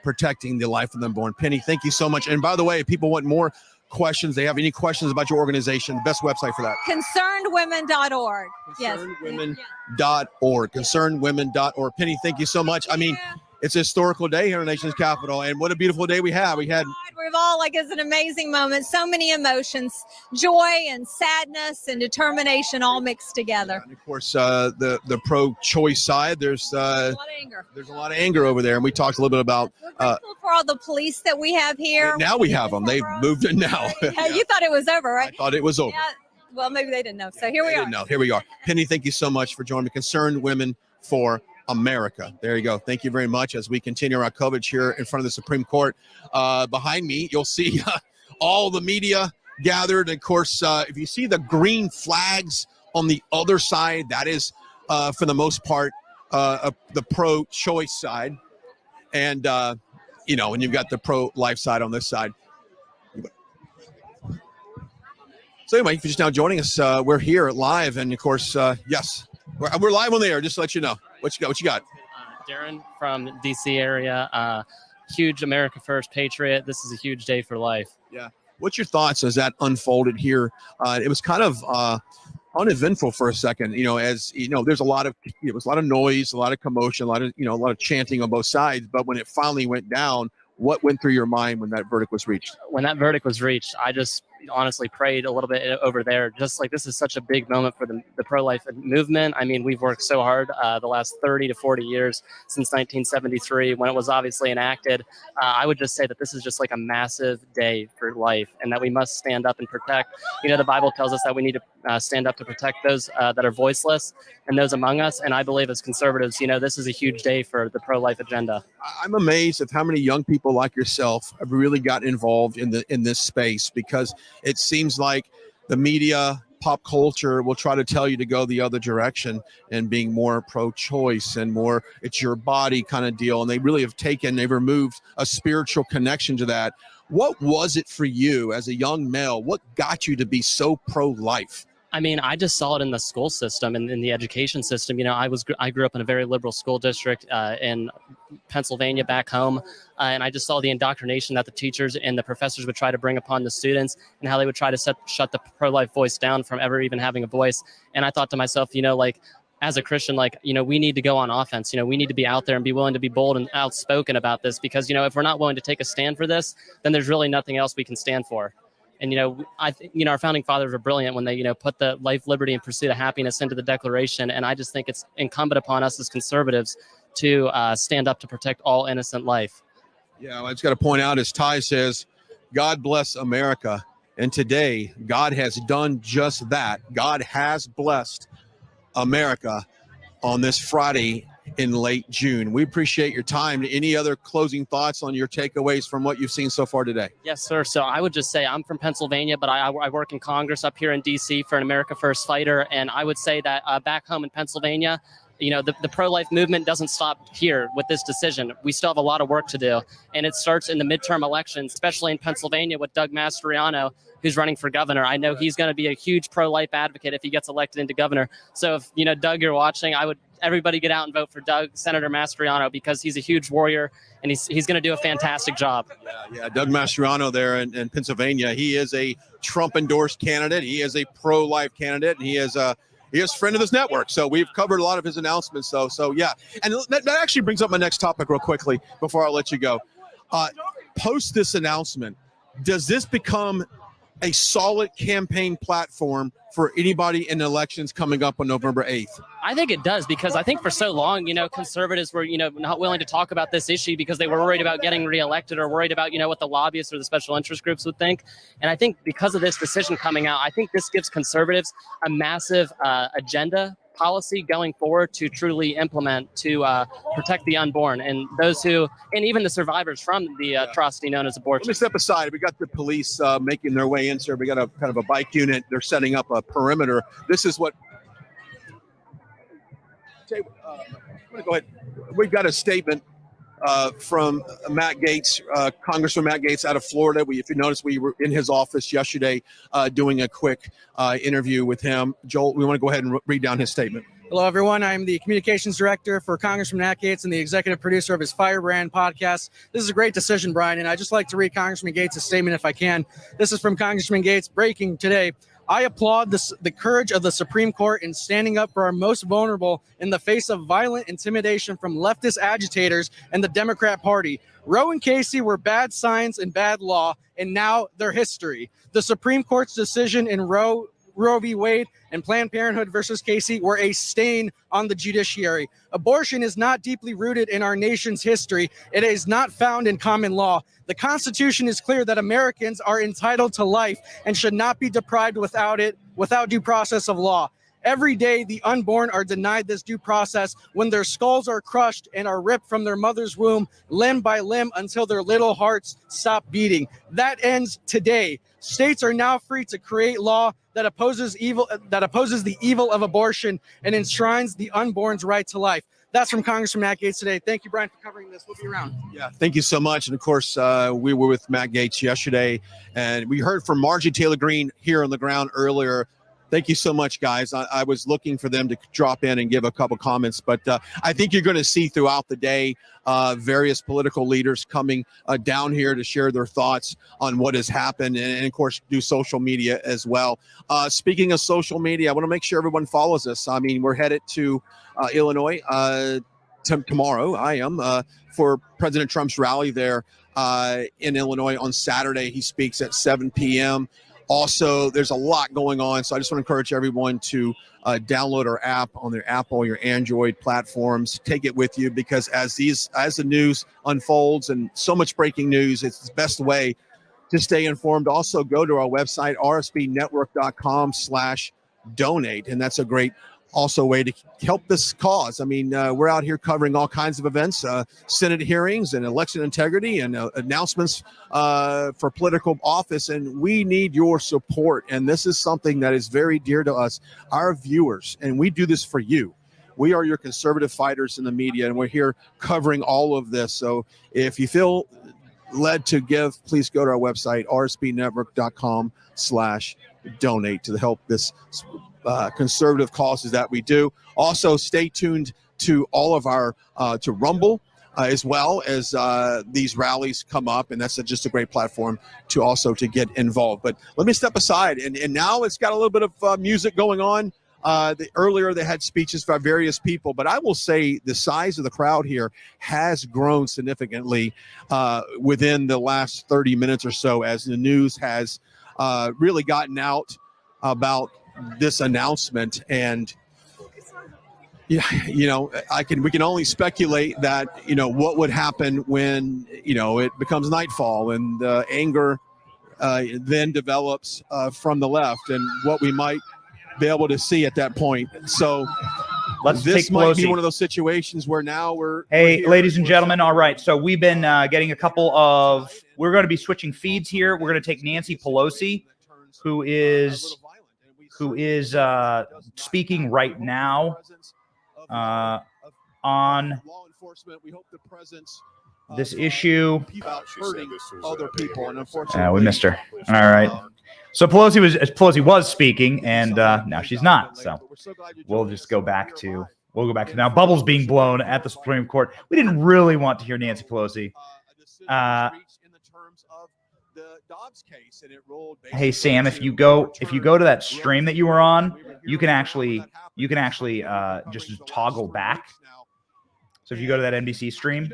protecting the life of the unborn. Penny, thank you so much. And by the way, if people want more questions, they have any questions about your organization, the best website for that. Concernedwomen.org. Yes. Concernedwomen.org. Concernedwomen.org. Penny, thank you so much. I mean, it's a historical day here in the nation's capital, and what a beautiful day we had. We've all it's an amazing moment. So many emotions, joy and sadness and determination all mixed together. And of course, the pro-choice side, there's a lot of anger. There's a lot of anger over there, and we talked a little bit about. We're grateful for all the police that we have here. Now we have them. They've moved in now. Yeah, you thought it was over, right? I thought it was over. Yeah. Well, maybe they didn't know. So here we are. No, here we are. Penny, thank you so much for joining me. Concerned Women for America. There you go. Thank you very much as we continue our coverage here in front of the Supreme Court. Behind me, you'll see all the media gathered. And of course, if you see the green flags on the other side, that is, for the most part, the pro-choice side. And, and you've got the pro-life side on this side. So anyway, if you're just now joining us, we're here live. And of course, yes, we're live on the air, just to let you know. What you got? Darren from DC area, huge America First patriot. This is a huge day for life. Yeah. What's your thoughts as that unfolded here? It was kind of uneventful for a second, as there's a lot of noise, a lot of commotion, a lot of chanting on both sides. But when it finally went down, what went through your mind when that verdict was reached? When that verdict was reached, I just honestly prayed a little bit over there. Just like, this is such a big moment for the pro-life movement. I mean, we've worked so hard the last 30 to 40 years since 1973 when it was obviously enacted. I would just say that this is just like a massive day for life, and that we must stand up and protect. The Bible tells us that we need to stand up to protect those that are voiceless and those among us. And I believe as conservatives, this is a huge day for the pro-life agenda. I'm amazed at how many young people like yourself have really gotten involved in this space, because it seems like the media, pop culture will try to tell you to go the other direction and being more pro-choice and more it's your body kind of deal. And they've removed a spiritual connection to that. What was it for you as a young male? What got you to be so pro-life? I mean, I just saw it in the school system and in the education system. I grew up in a very liberal school district in Pennsylvania back home. And I just saw the indoctrination that the teachers and the professors would try to bring upon the students, and how they would try to shut the pro-life voice down from ever even having a voice. And I thought to myself, as a Christian, we need to go on offense. We need to be out there and be willing to be bold and outspoken about this, because, if we're not willing to take a stand for this, then there's really nothing else we can stand for. And, I think, our founding fathers were brilliant when they, put the life, liberty, and pursuit of happiness into the Declaration. And I just think it's incumbent upon us as conservatives to stand up to protect all innocent life. Yeah, I just got to point out, as Ty says, God bless America. And today, God has done just that. God has blessed America on this Friday in late June. We appreciate your time. Any other closing thoughts on your takeaways from what you've seen so far today? Yes, sir. So I would just say I'm from Pennsylvania, but I work in Congress up here in DC for an America First fighter. And I would say that back home in Pennsylvania, the pro-life movement doesn't stop here with this decision. We still have a lot of work to do. And it starts in the midterm elections, especially in Pennsylvania with Doug Mastriano, who's running for governor. I know he's going to be a huge pro-life advocate if he gets elected into governor. So if, Doug, you're watching, I would everybody get out and vote for Senator Mastriano, because he's a huge warrior and he's going to do a fantastic job. Yeah, Doug Mastriano there in Pennsylvania. He is a Trump-endorsed candidate. He is a pro-life candidate. And he is a friend of this network. So we've covered a lot of his announcements. So yeah. And that actually brings up my next topic real quickly before I let you go. Post this announcement, does this become a solid campaign platform for anybody in the elections coming up on November 8th? I think it does, because I think for so long, conservatives were, not willing to talk about this issue because they were worried about getting reelected or worried about, what the lobbyists or the special interest groups would think. And I think because of this decision coming out, I think this gives conservatives a massive agenda policy going forward to truly implement to protect the unborn and those who, and even the survivors from the atrocity known as abortion. Let me step aside. We got the police making their way in, sir. We got a kind of a bike unit. They're setting up a perimeter. This is what. I'm going to go ahead. We've got a statement from Matt Gaetz, Congressman Matt Gaetz out of Florida. If you notice, we were in his office yesterday doing a quick interview with him. Joel, we want to go ahead and read down his statement. Hello, everyone. I'm the communications director for Congressman Matt Gaetz and the executive producer of his Firebrand podcast. This is a great decision, Brian, and I'd just like to read Congressman Gaetz' statement if I can. This is from Congressman Gaetz, breaking today. I applaud the courage of the Supreme Court in standing up for our most vulnerable in the face of violent intimidation from leftist agitators and the Democrat Party. Roe and Casey were bad science and bad law, and now they're history. The Supreme Court's decision in Roe v. Wade and Planned Parenthood versus Casey were a stain on the judiciary. Abortion is not deeply rooted in our nation's history. It is not found in common law. The Constitution is clear that Americans are entitled to life and should not be deprived without due process of law. Every day, the unborn are denied this due process when their skulls are crushed and are ripped from their mother's womb, limb by limb, until their little hearts stop beating. That ends today. States are now free to create law that opposes the evil of abortion and enshrines the unborn's right to life. That's from Congressman Matt Gaetz today. Thank you, Brian, for covering this. We'll be around. Yeah, thank you so much. And of course, we were with Matt Gaetz yesterday, and we heard from Margie Taylor Greene here on the ground earlier. Thank you so much, guys. I was looking for them to drop in and give a couple comments, but I think you're going to see throughout the day various political leaders coming down here to share their thoughts on what has happened, and of course, do social media as well. Speaking of social media, I want to make sure everyone follows us. I mean, we're headed to Illinois tomorrow. I am for President Trump's rally there in Illinois on Saturday. He speaks at 7 p.m. Also, there's a lot going on, so I just want to encourage everyone to download our app on their Apple, your Android platforms. Take it with you, because as the news unfolds and so much breaking news, it's the best way to stay informed. Also, go to our website, rsbnetwork.com/donate, and that's a great also way to help this cause. I mean, we're out here covering all kinds of events, Senate hearings and election integrity and announcements for political office, and we need your support. And this is something that is very dear to us, our viewers, and we do this for you. We are your conservative fighters in the media, and we're here covering all of this. So if you feel led to give, please go to our website, rsbnetwork.com/donate to help this conservative causes that we do. Also, stay tuned to all of our to Rumble as well as these rallies come up, and that's just a great platform to also to get involved. But let me step aside, and now it's got a little bit of music going on. Earlier they had speeches by various people, but I will say the size of the crowd here has grown significantly within the last 30 minutes or so, as the news has really gotten out about this announcement. And yeah, we can only speculate that what would happen when it becomes nightfall and anger then develops from the left, and what we might be able to see at that point. So this might be one of those situations where now we're ladies and gentlemen. All right, so we've been getting a couple of, we're going to be switching feeds here. We're going to take Nancy Pelosi, who is speaking right now on this issue. Other people, and unfortunately, we missed her. All right. So Pelosi was speaking, and now she's not. So we'll go back to now. Bubbles being blown at the Supreme Court. We didn't really want to hear Nancy Pelosi. Hey Sam, if you go to that stream that you were on, you can actually just toggle back. So if you go to that NBC stream,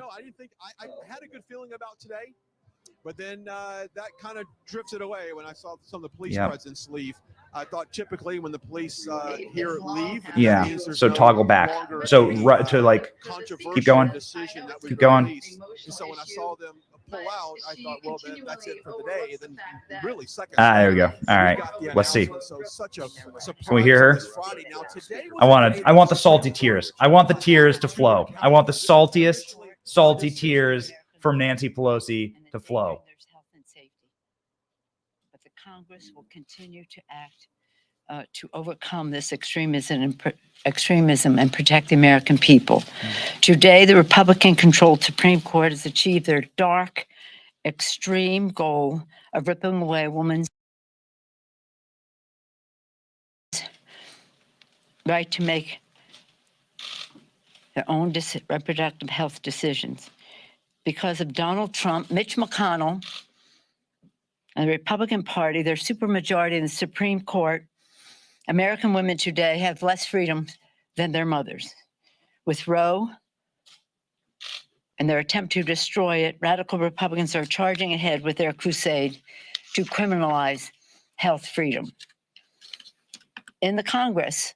I had a good feeling about today. But then that kind of drifted away when I saw some of the police Yep. presence leave. I thought typically when the police here leave, that Yeah. means there's So no toggle back. longer So any, to like controversial keep going. decision that was Keep going. released. And so when I saw them pull out, I thought, well, that's it for the day. And then really seconds There we later, go. All right. got the Let's see. announcement. So such a surprise. Can we hear her? on this Friday. Now, today was I want the salty tears. I want the tears to flow. I want the saltiest salty tears from Nancy Pelosi to flow. There's health and safety. But the Congress will continue to act to overcome this extremism and protect the American people. Today, the Republican-controlled Supreme Court has achieved their dark, extreme goal of ripping away a woman's right to make their own reproductive health decisions. Because of Donald Trump, Mitch McConnell, and the Republican Party, their supermajority in the Supreme Court, American women today have less freedom than their mothers. With Roe and their attempt to destroy it, radical Republicans are charging ahead with their crusade to criminalize health freedom. In the Congress,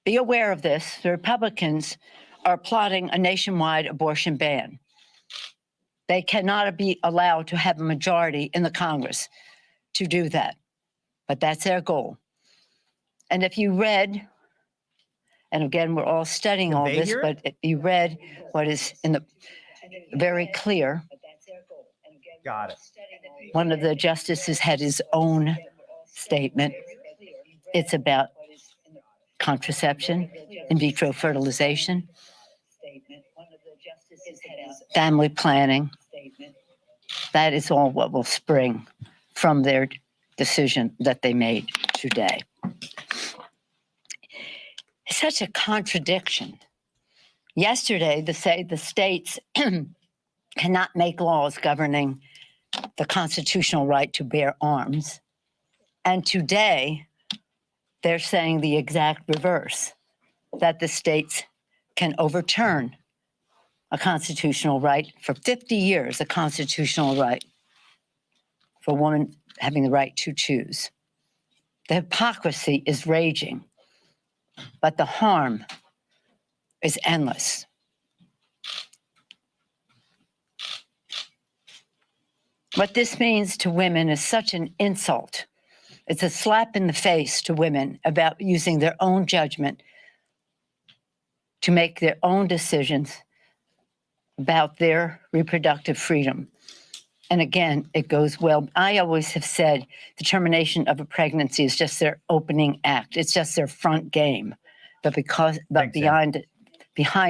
be aware of this, the Republicans are plotting a nationwide abortion ban. They cannot be allowed to have a majority in the Congress to do that. But that's their goal. And if you read, and again, we're all studying all this, but if you read what is in the very clear, Got it. one of the justices had his own statement. It's about contraception, in vitro fertilization, family planning. That is all what will spring from their decision that they made today. It's such a contradiction. Yesterday, the states cannot make laws governing the constitutional right to bear arms. And today, they're saying the exact reverse, that the states can overturn a constitutional right for 50 years, a constitutional right for a woman having the right to choose. The hypocrisy is raging, but the harm is endless. What this means to women is such an insult. It's a slap in the face to women about using their own judgment to make their own decisions about their reproductive freedom. And again, it goes well. I always have said the termination of a pregnancy is just their opening act. It's just their front game. But behind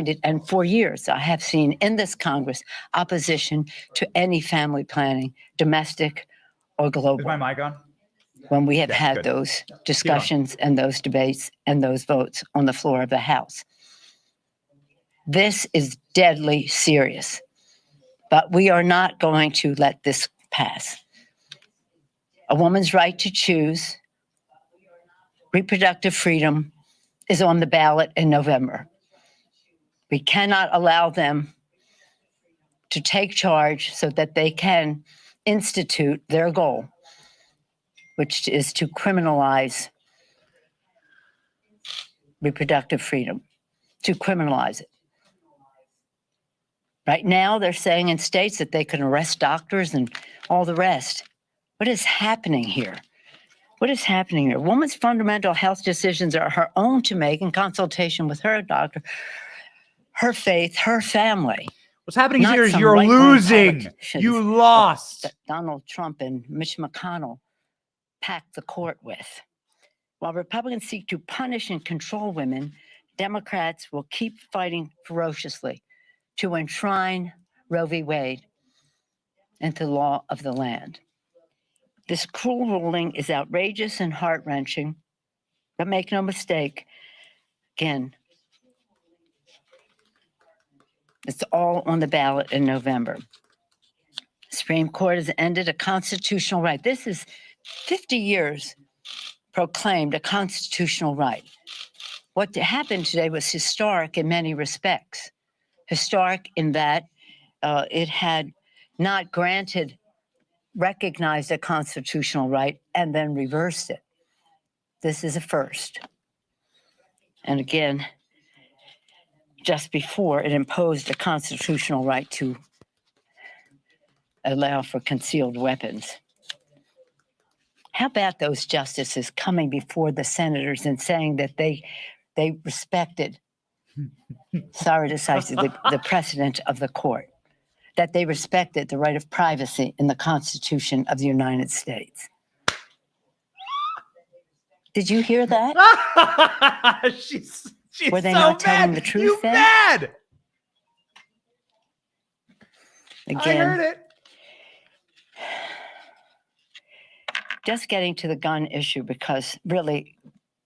it, and for years, I have seen in this Congress opposition to any family planning, domestic or global. Is my mic on? When we have had good. those discussions and those debates and those votes on the floor of the House. This is deadly serious. But we are not going to let this pass. A woman's right to choose, reproductive freedom, is on the ballot in November. We cannot allow them to take charge so that they can institute their goal, which is to criminalize reproductive freedom, to criminalize it. Right now, they're saying in states that they can arrest doctors and all the rest. What is happening here? What is happening here? A woman's fundamental health decisions are her own to make in consultation with her doctor, her faith, her family. What's happening Not here is some you're right-wing losing. politicians You lost. that Donald Trump and Mitch McConnell packed the court with. While Republicans seek to punish and control women, Democrats will keep fighting ferociously to enshrine Roe v. Wade into law of the land. This cruel ruling is outrageous and heart-wrenching, but make no mistake, again, it's all on the ballot in November. The Supreme Court has ended a constitutional right. This is 50 years proclaimed a constitutional right. What happened today was historic in many respects. Historic in that it had not recognized a constitutional right and then reversed it. This is a first. And again, just before it imposed a constitutional right to allow for concealed weapons. How about those justices coming before the senators and saying that they respected, sorry to say, the precedent of the court, that they respected the right of privacy in the Constitution of the United States? Did you hear that? she's Were they so not telling mad. the truth You then? mad? Again, I heard it. just getting to the gun issue, because really,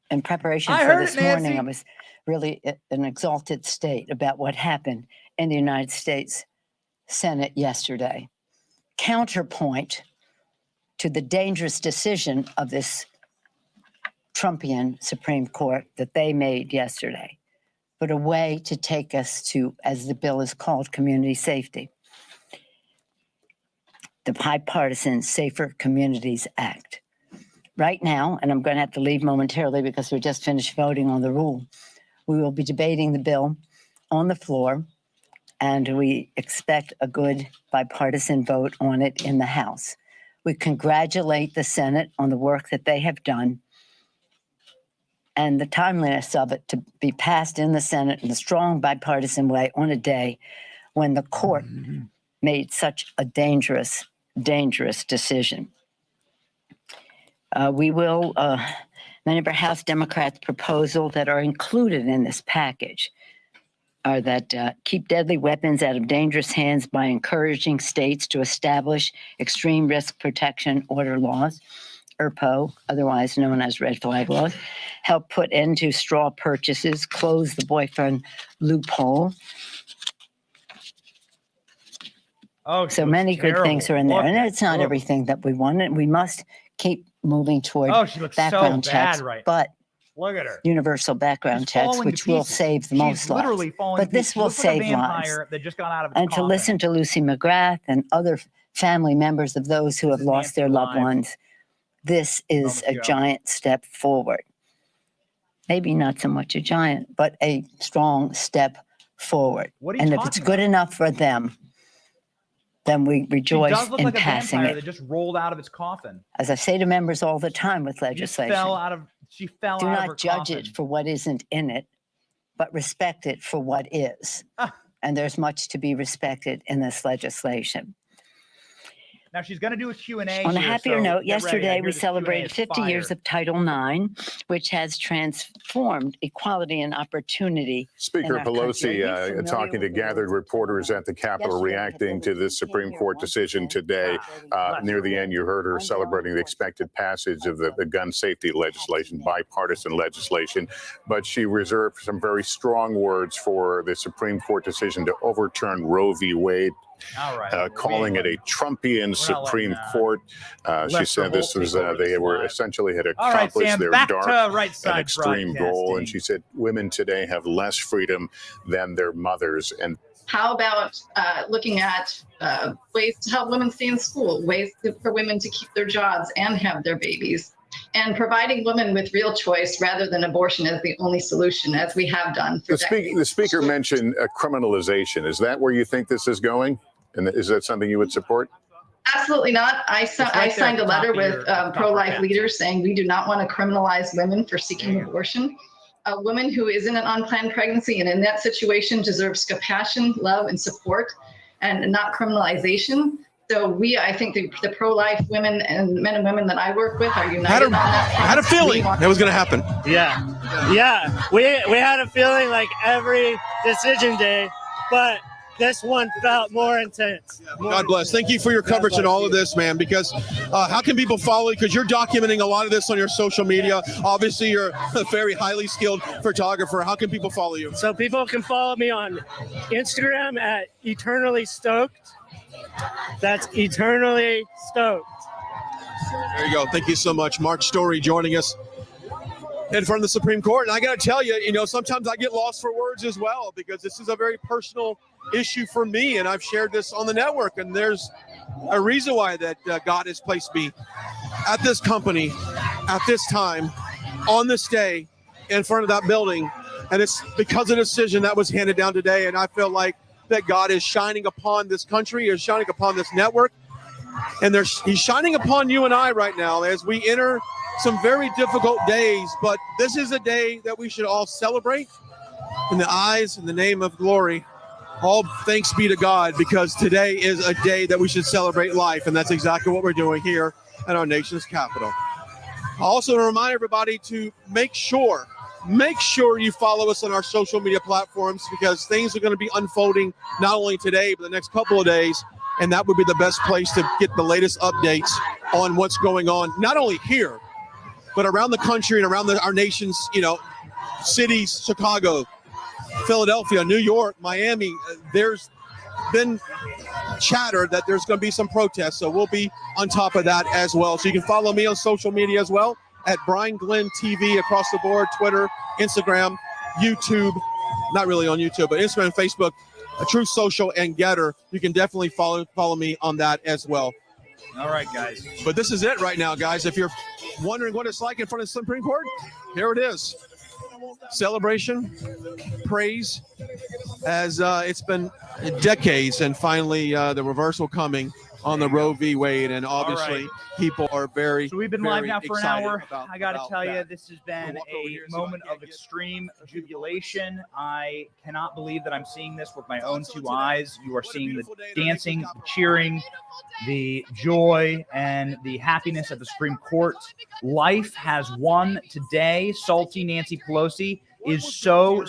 in preparation I for heard this it, Nancy. morning, I was really in an exalted state about what happened in the United States Senate yesterday. Counterpoint to the dangerous decision of this Trumpian Supreme Court that they made yesterday, but a way to take us to, as the bill is called, community safety. The Bipartisan Safer Communities Act. Right now, and I'm going to have to leave momentarily because we just finished voting on the rule, we will be debating the bill on the floor, and we expect a good bipartisan vote on it in the House. We congratulate the Senate on the work that they have done and the timeliness of it to be passed in the Senate in a strong bipartisan way on a day when the court made such a dangerous decision. We will, many of our House Democrats' proposals that are included in this package are that keep deadly weapons out of dangerous hands by encouraging states to establish extreme risk protection order laws, ERPO, otherwise known as red flag laws, help put end to straw purchases, close the boyfriend loophole. Oh, So many good things are in there. And it's not Look. everything that we want. And we must keep moving toward Oh, she looks background so bad checks, right. but Look at her. universal background She's checks, falling to which will pieces. save the She's most lives. literally falling But to pieces. this She will looks like a save lives. vampire that just got out of its And to coffin. listen to Lucy McGrath and other family members of those who have is lost their Nancy loved live. ones, this is Let's a go. giant step forward. Maybe not so much a giant, but a strong step forward. What are you And if talking it's good about? enough for them, then we She rejoice does look in like a passing vampire it. that just rolled out of its coffin. As I say to members all the time with She just legislation, she fell do out of her not judge coffin. it for what isn't in it, but respect it for what is. Ah. And there's much to be respected in this legislation. Now she's going to do a Q&A. On a here, happier so note, get ready. I yesterday hear we this Q&A celebrated is 50 years fire. of Title IX, which has transformed equality and opportunity. Speaker in our country. Are you Pelosi familiar talking to with the gathered words reporters at the Capitol, Yesterday, reacting to this Supreme Court decision today. Near the end, you heard her celebrating the expected passage of the gun safety legislation, bipartisan legislation. But she reserved some very strong words for the Supreme Court decision to overturn Roe v. Wade. All right. Calling it a Trumpian Supreme Court. She Lester said this Holt was, take over they this were live. essentially had All right, accomplished Sam, their back dark to right and side extreme goal. And broadcasting. she said women today have less freedom than their mothers. And how about looking at ways to help women stay in school, ways for women to keep their jobs and have their babies, and providing women with real choice rather than abortion as the only solution, as we have done for decades. the speaker mentioned criminalization. Is that where you think this is going? And is that something you would support? Absolutely not. I signed a letter with pro-life leaders saying we do not want to criminalize women for seeking abortion. A woman who is in an unplanned pregnancy and in that situation deserves compassion, love, and support, and not criminalization. So I think the pro-life women and men and women that I work with are united on that. I had a feeling that was going to happen. Yeah. We had a feeling like every decision day, but this one felt more intense. God bless. Thank you for your coverage and all of this, man, because how can people follow you? Because you're documenting a lot of this on your social media. Obviously, you're a very highly skilled photographer. How can people follow you? So people can follow me on Instagram at Eternally Stoked. That's Eternally Stoked. There you go. Thank you so much. Mark Story joining us in front of the Supreme Court. And I got to tell you, sometimes I get lost for words as well, because this is a very personal issue for me, and I've shared this on the network, and there's a reason why that God has placed me at this company, at this time, on this day, in front of that building, and it's because of a decision that was handed down today, and I feel like that God is shining upon this country, is shining upon this network, and He's shining upon you and I right now as we enter some very difficult days, but this is a day that we should all celebrate in the eyes and the name of glory. All thanks be to God, because today is a day that we should celebrate life, and that's exactly what we're doing here at our nation's capital. I also remind everybody to make sure you follow us on our social media platforms, because things are going to be unfolding not only today, but the next couple of days, and that would be the best place to get the latest updates on what's going on, not only here, but around the country and around our nation's, cities, Chicago, Philadelphia, New York, Miami. There's been chatter that there's going to be some protests, so we'll be on top of that as well. So you can follow me on social media as well at Brian Glenn TV across the board, Twitter, Instagram, YouTube, not really on YouTube, but Instagram, Facebook, Truth Social, and Getter. You can definitely follow me on that as well. All right, guys. But this is it right now, guys. If you're wondering what it's like in front of the Supreme Court, here it is. Celebration, praise, as it's been decades, and finally the reversal coming on the Roe v. Wade, and obviously people are very. So we've been live now for an hour. I got to tell you, this has been a moment of extreme jubilation. I cannot believe that I'm seeing this with my own two eyes. You are seeing the dancing, the cheering, the joy, and the happiness at the Supreme Court. Life has won today. Salty Nancy Pelosi is so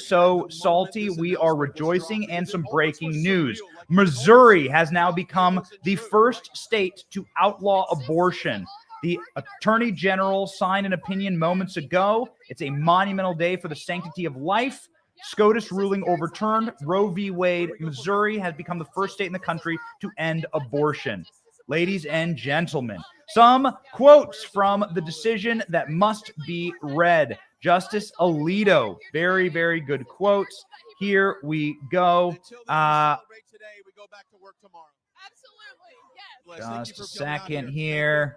salty. We are rejoicing, and some breaking news. Missouri has now become the first state to outlaw abortion. The Attorney General signed an opinion moments ago. It's a monumental day for the sanctity of life. SCOTUS ruling overturned. Roe v. Wade. Missouri has become the first state in the country to end abortion. Ladies and gentlemen, some quotes from the decision that must be read. Justice Alito, very, very good quotes. Here we go. Just a second here.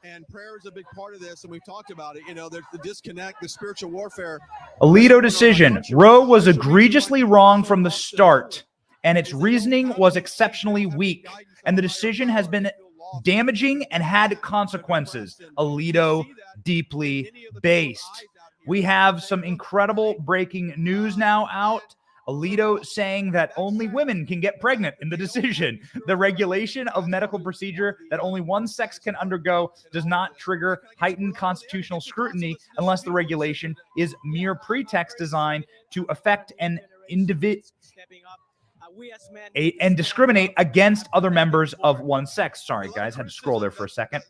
And prayer is a big part of this, and we've talked about it. There's the disconnect, the spiritual warfare. Alito decision. Roe was egregiously wrong from the start, and its reasoning was exceptionally weak, and the decision has been damaging and had consequences. Alito, deeply based. We have some incredible breaking news now out. Alito saying that only women can get pregnant in the decision. The regulation of medical procedure that only one sex can undergo does not trigger heightened constitutional scrutiny unless the regulation is mere pretext designed to affect an individual and discriminate against other members of one sex. Sorry, guys, had to scroll there for a second.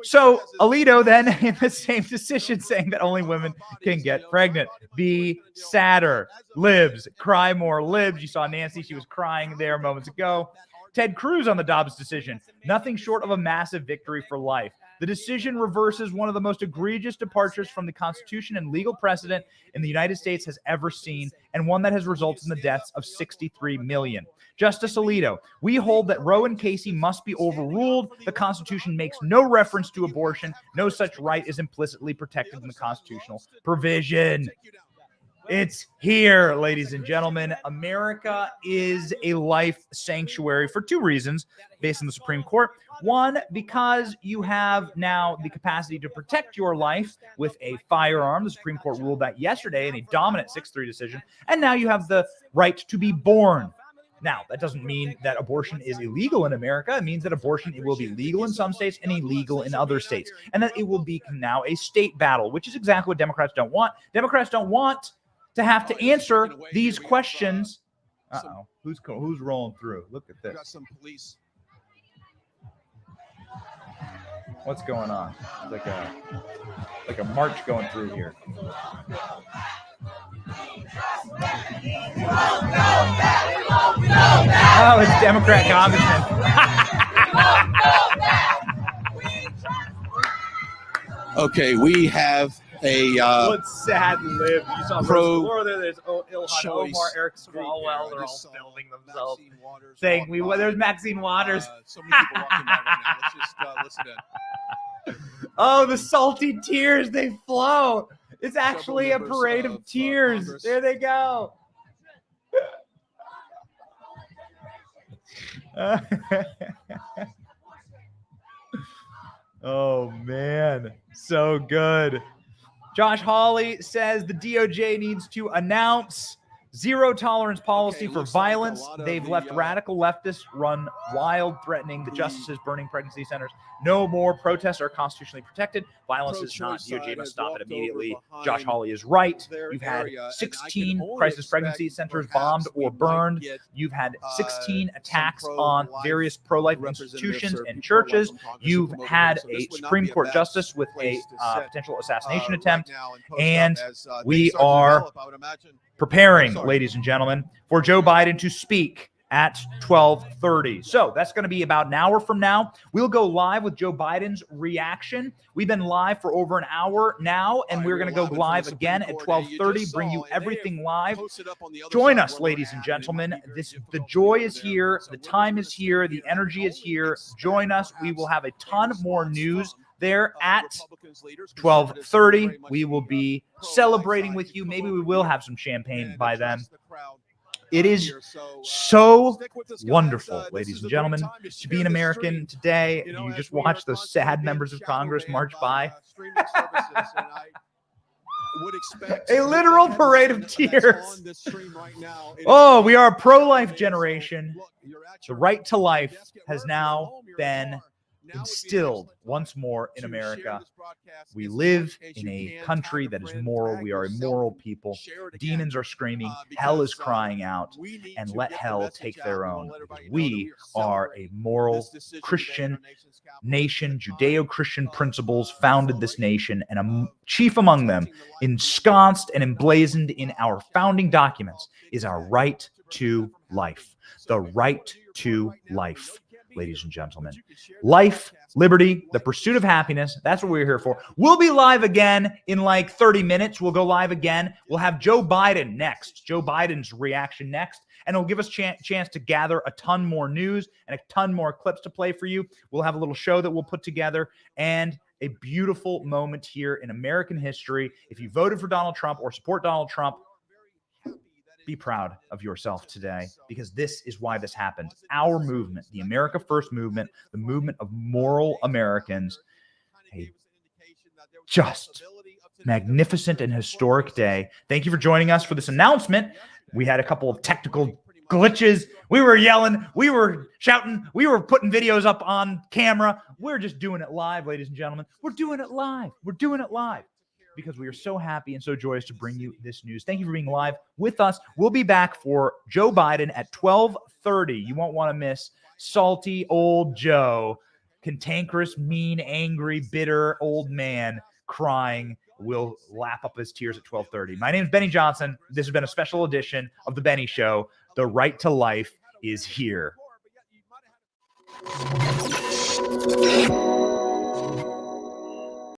So Alito then in the same decision saying that only women can get pregnant. Be sadder. Libs. Cry more. Libs. You saw Nancy. She was crying there moments ago. Ted Cruz on the Dobbs decision. Nothing short of a massive victory for life. The decision reverses one of the most egregious departures from the Constitution and legal precedent in the United States has ever seen, and one that has resulted in the deaths of 63 million. Justice Alito, we hold that Roe and Casey must be overruled. The Constitution makes no reference to abortion. No such right is implicitly protected in the constitutional provision. It's here, ladies and gentlemen. America is a life sanctuary for two reasons based on the Supreme Court. One, because you have now the capacity to protect your life with a firearm. The Supreme Court ruled that yesterday in a dominant 6-3 decision. And now you have the right to be born. Now, that doesn't mean that abortion is illegal in America. It means that abortion will be legal in some states and illegal in other states. And that it will be now a state battle, which is exactly what Democrats don't want. Democrats don't want to have to answer these questions. Uh-oh. Who's rolling through? Look at this. Got some police. What's going on? It's like a march going through here. Oh, it's Democrat congressman. Okay, we have what sad lib. You saw pro Rose there. There's Ilhan Omar, Eric Swalwell. They're all filming themselves, saying there's Maxine Waters. So many people walking by right now. Let's just listen in. Oh, the salty tears, they flow. It's actually a parade of tears. There they go. Oh, man. So good. Josh Hawley says the DOJ needs to announce zero tolerance policy for violence. They've left radical leftists run wild, threatening the justices, burning pregnancy centers. No more protests are constitutionally protected. Violence is not. DOJ must stop it immediately. Josh Hawley is right. You've had 16 crisis pregnancy centers bombed or burned. You've had 16 attacks on various pro-life institutions and churches. You've had a Supreme Court justice with a potential assassination attempt. And we are preparing, ladies and gentlemen, for Joe Biden to speak at 12:30. So that's going to be about an hour from now. We'll go live with Joe Biden's reaction. We've been live for over an hour now, and we're going to go live again at 12:30, bring you everything live. Join us, ladies and gentlemen. The joy is here. The time is here. The energy is here. Join us. We will have a ton more news there at 12:30. We will be celebrating with you. Maybe we will have some champagne by then. It is so wonderful, ladies and gentlemen, to be an American today. You just watch those sad members of Congress march by. A literal parade of tears. Oh, we are a pro-life generation. The right to life has now been instilled once more in America. We live in a country that is moral. We are a moral people. Demons are screaming. Hell is crying out. And let hell take their own. We are a moral Christian nation. Judeo-Christian principles founded this nation, and chief among them, ensconced and emblazoned in our founding documents, is our right to life. The right to life. Ladies and gentlemen, life, liberty, the pursuit of happiness. That's what we're here for. We'll be live again in like 30 minutes. We'll go live again. We'll have Joe Biden next, Joe Biden's reaction next, and it'll give us a chance to gather a ton more news and a ton more clips to play for you. We'll have a little show that we'll put together and a beautiful moment here in American history. If you voted for Donald Trump or support Donald Trump, be proud of yourself today, because this is why this happened. Our movement, the America First movement, the movement of moral Americans, a just magnificent and historic day. Thank you for joining us for this announcement. We had a couple of technical glitches. We were yelling, we were shouting, we were putting videos up on camera. We're just doing it live, ladies and gentlemen. We're doing it live. We're doing it live, because we are so happy and so joyous to bring you this news. Thank you for being live with us. We'll be back for Joe Biden at 12:30. You won't want to miss salty old Joe, cantankerous, mean, angry, bitter old man crying. Will lap up his tears at 12:30. My name is Benny Johnson. This has been a special edition of The Benny Show. The right to life is here.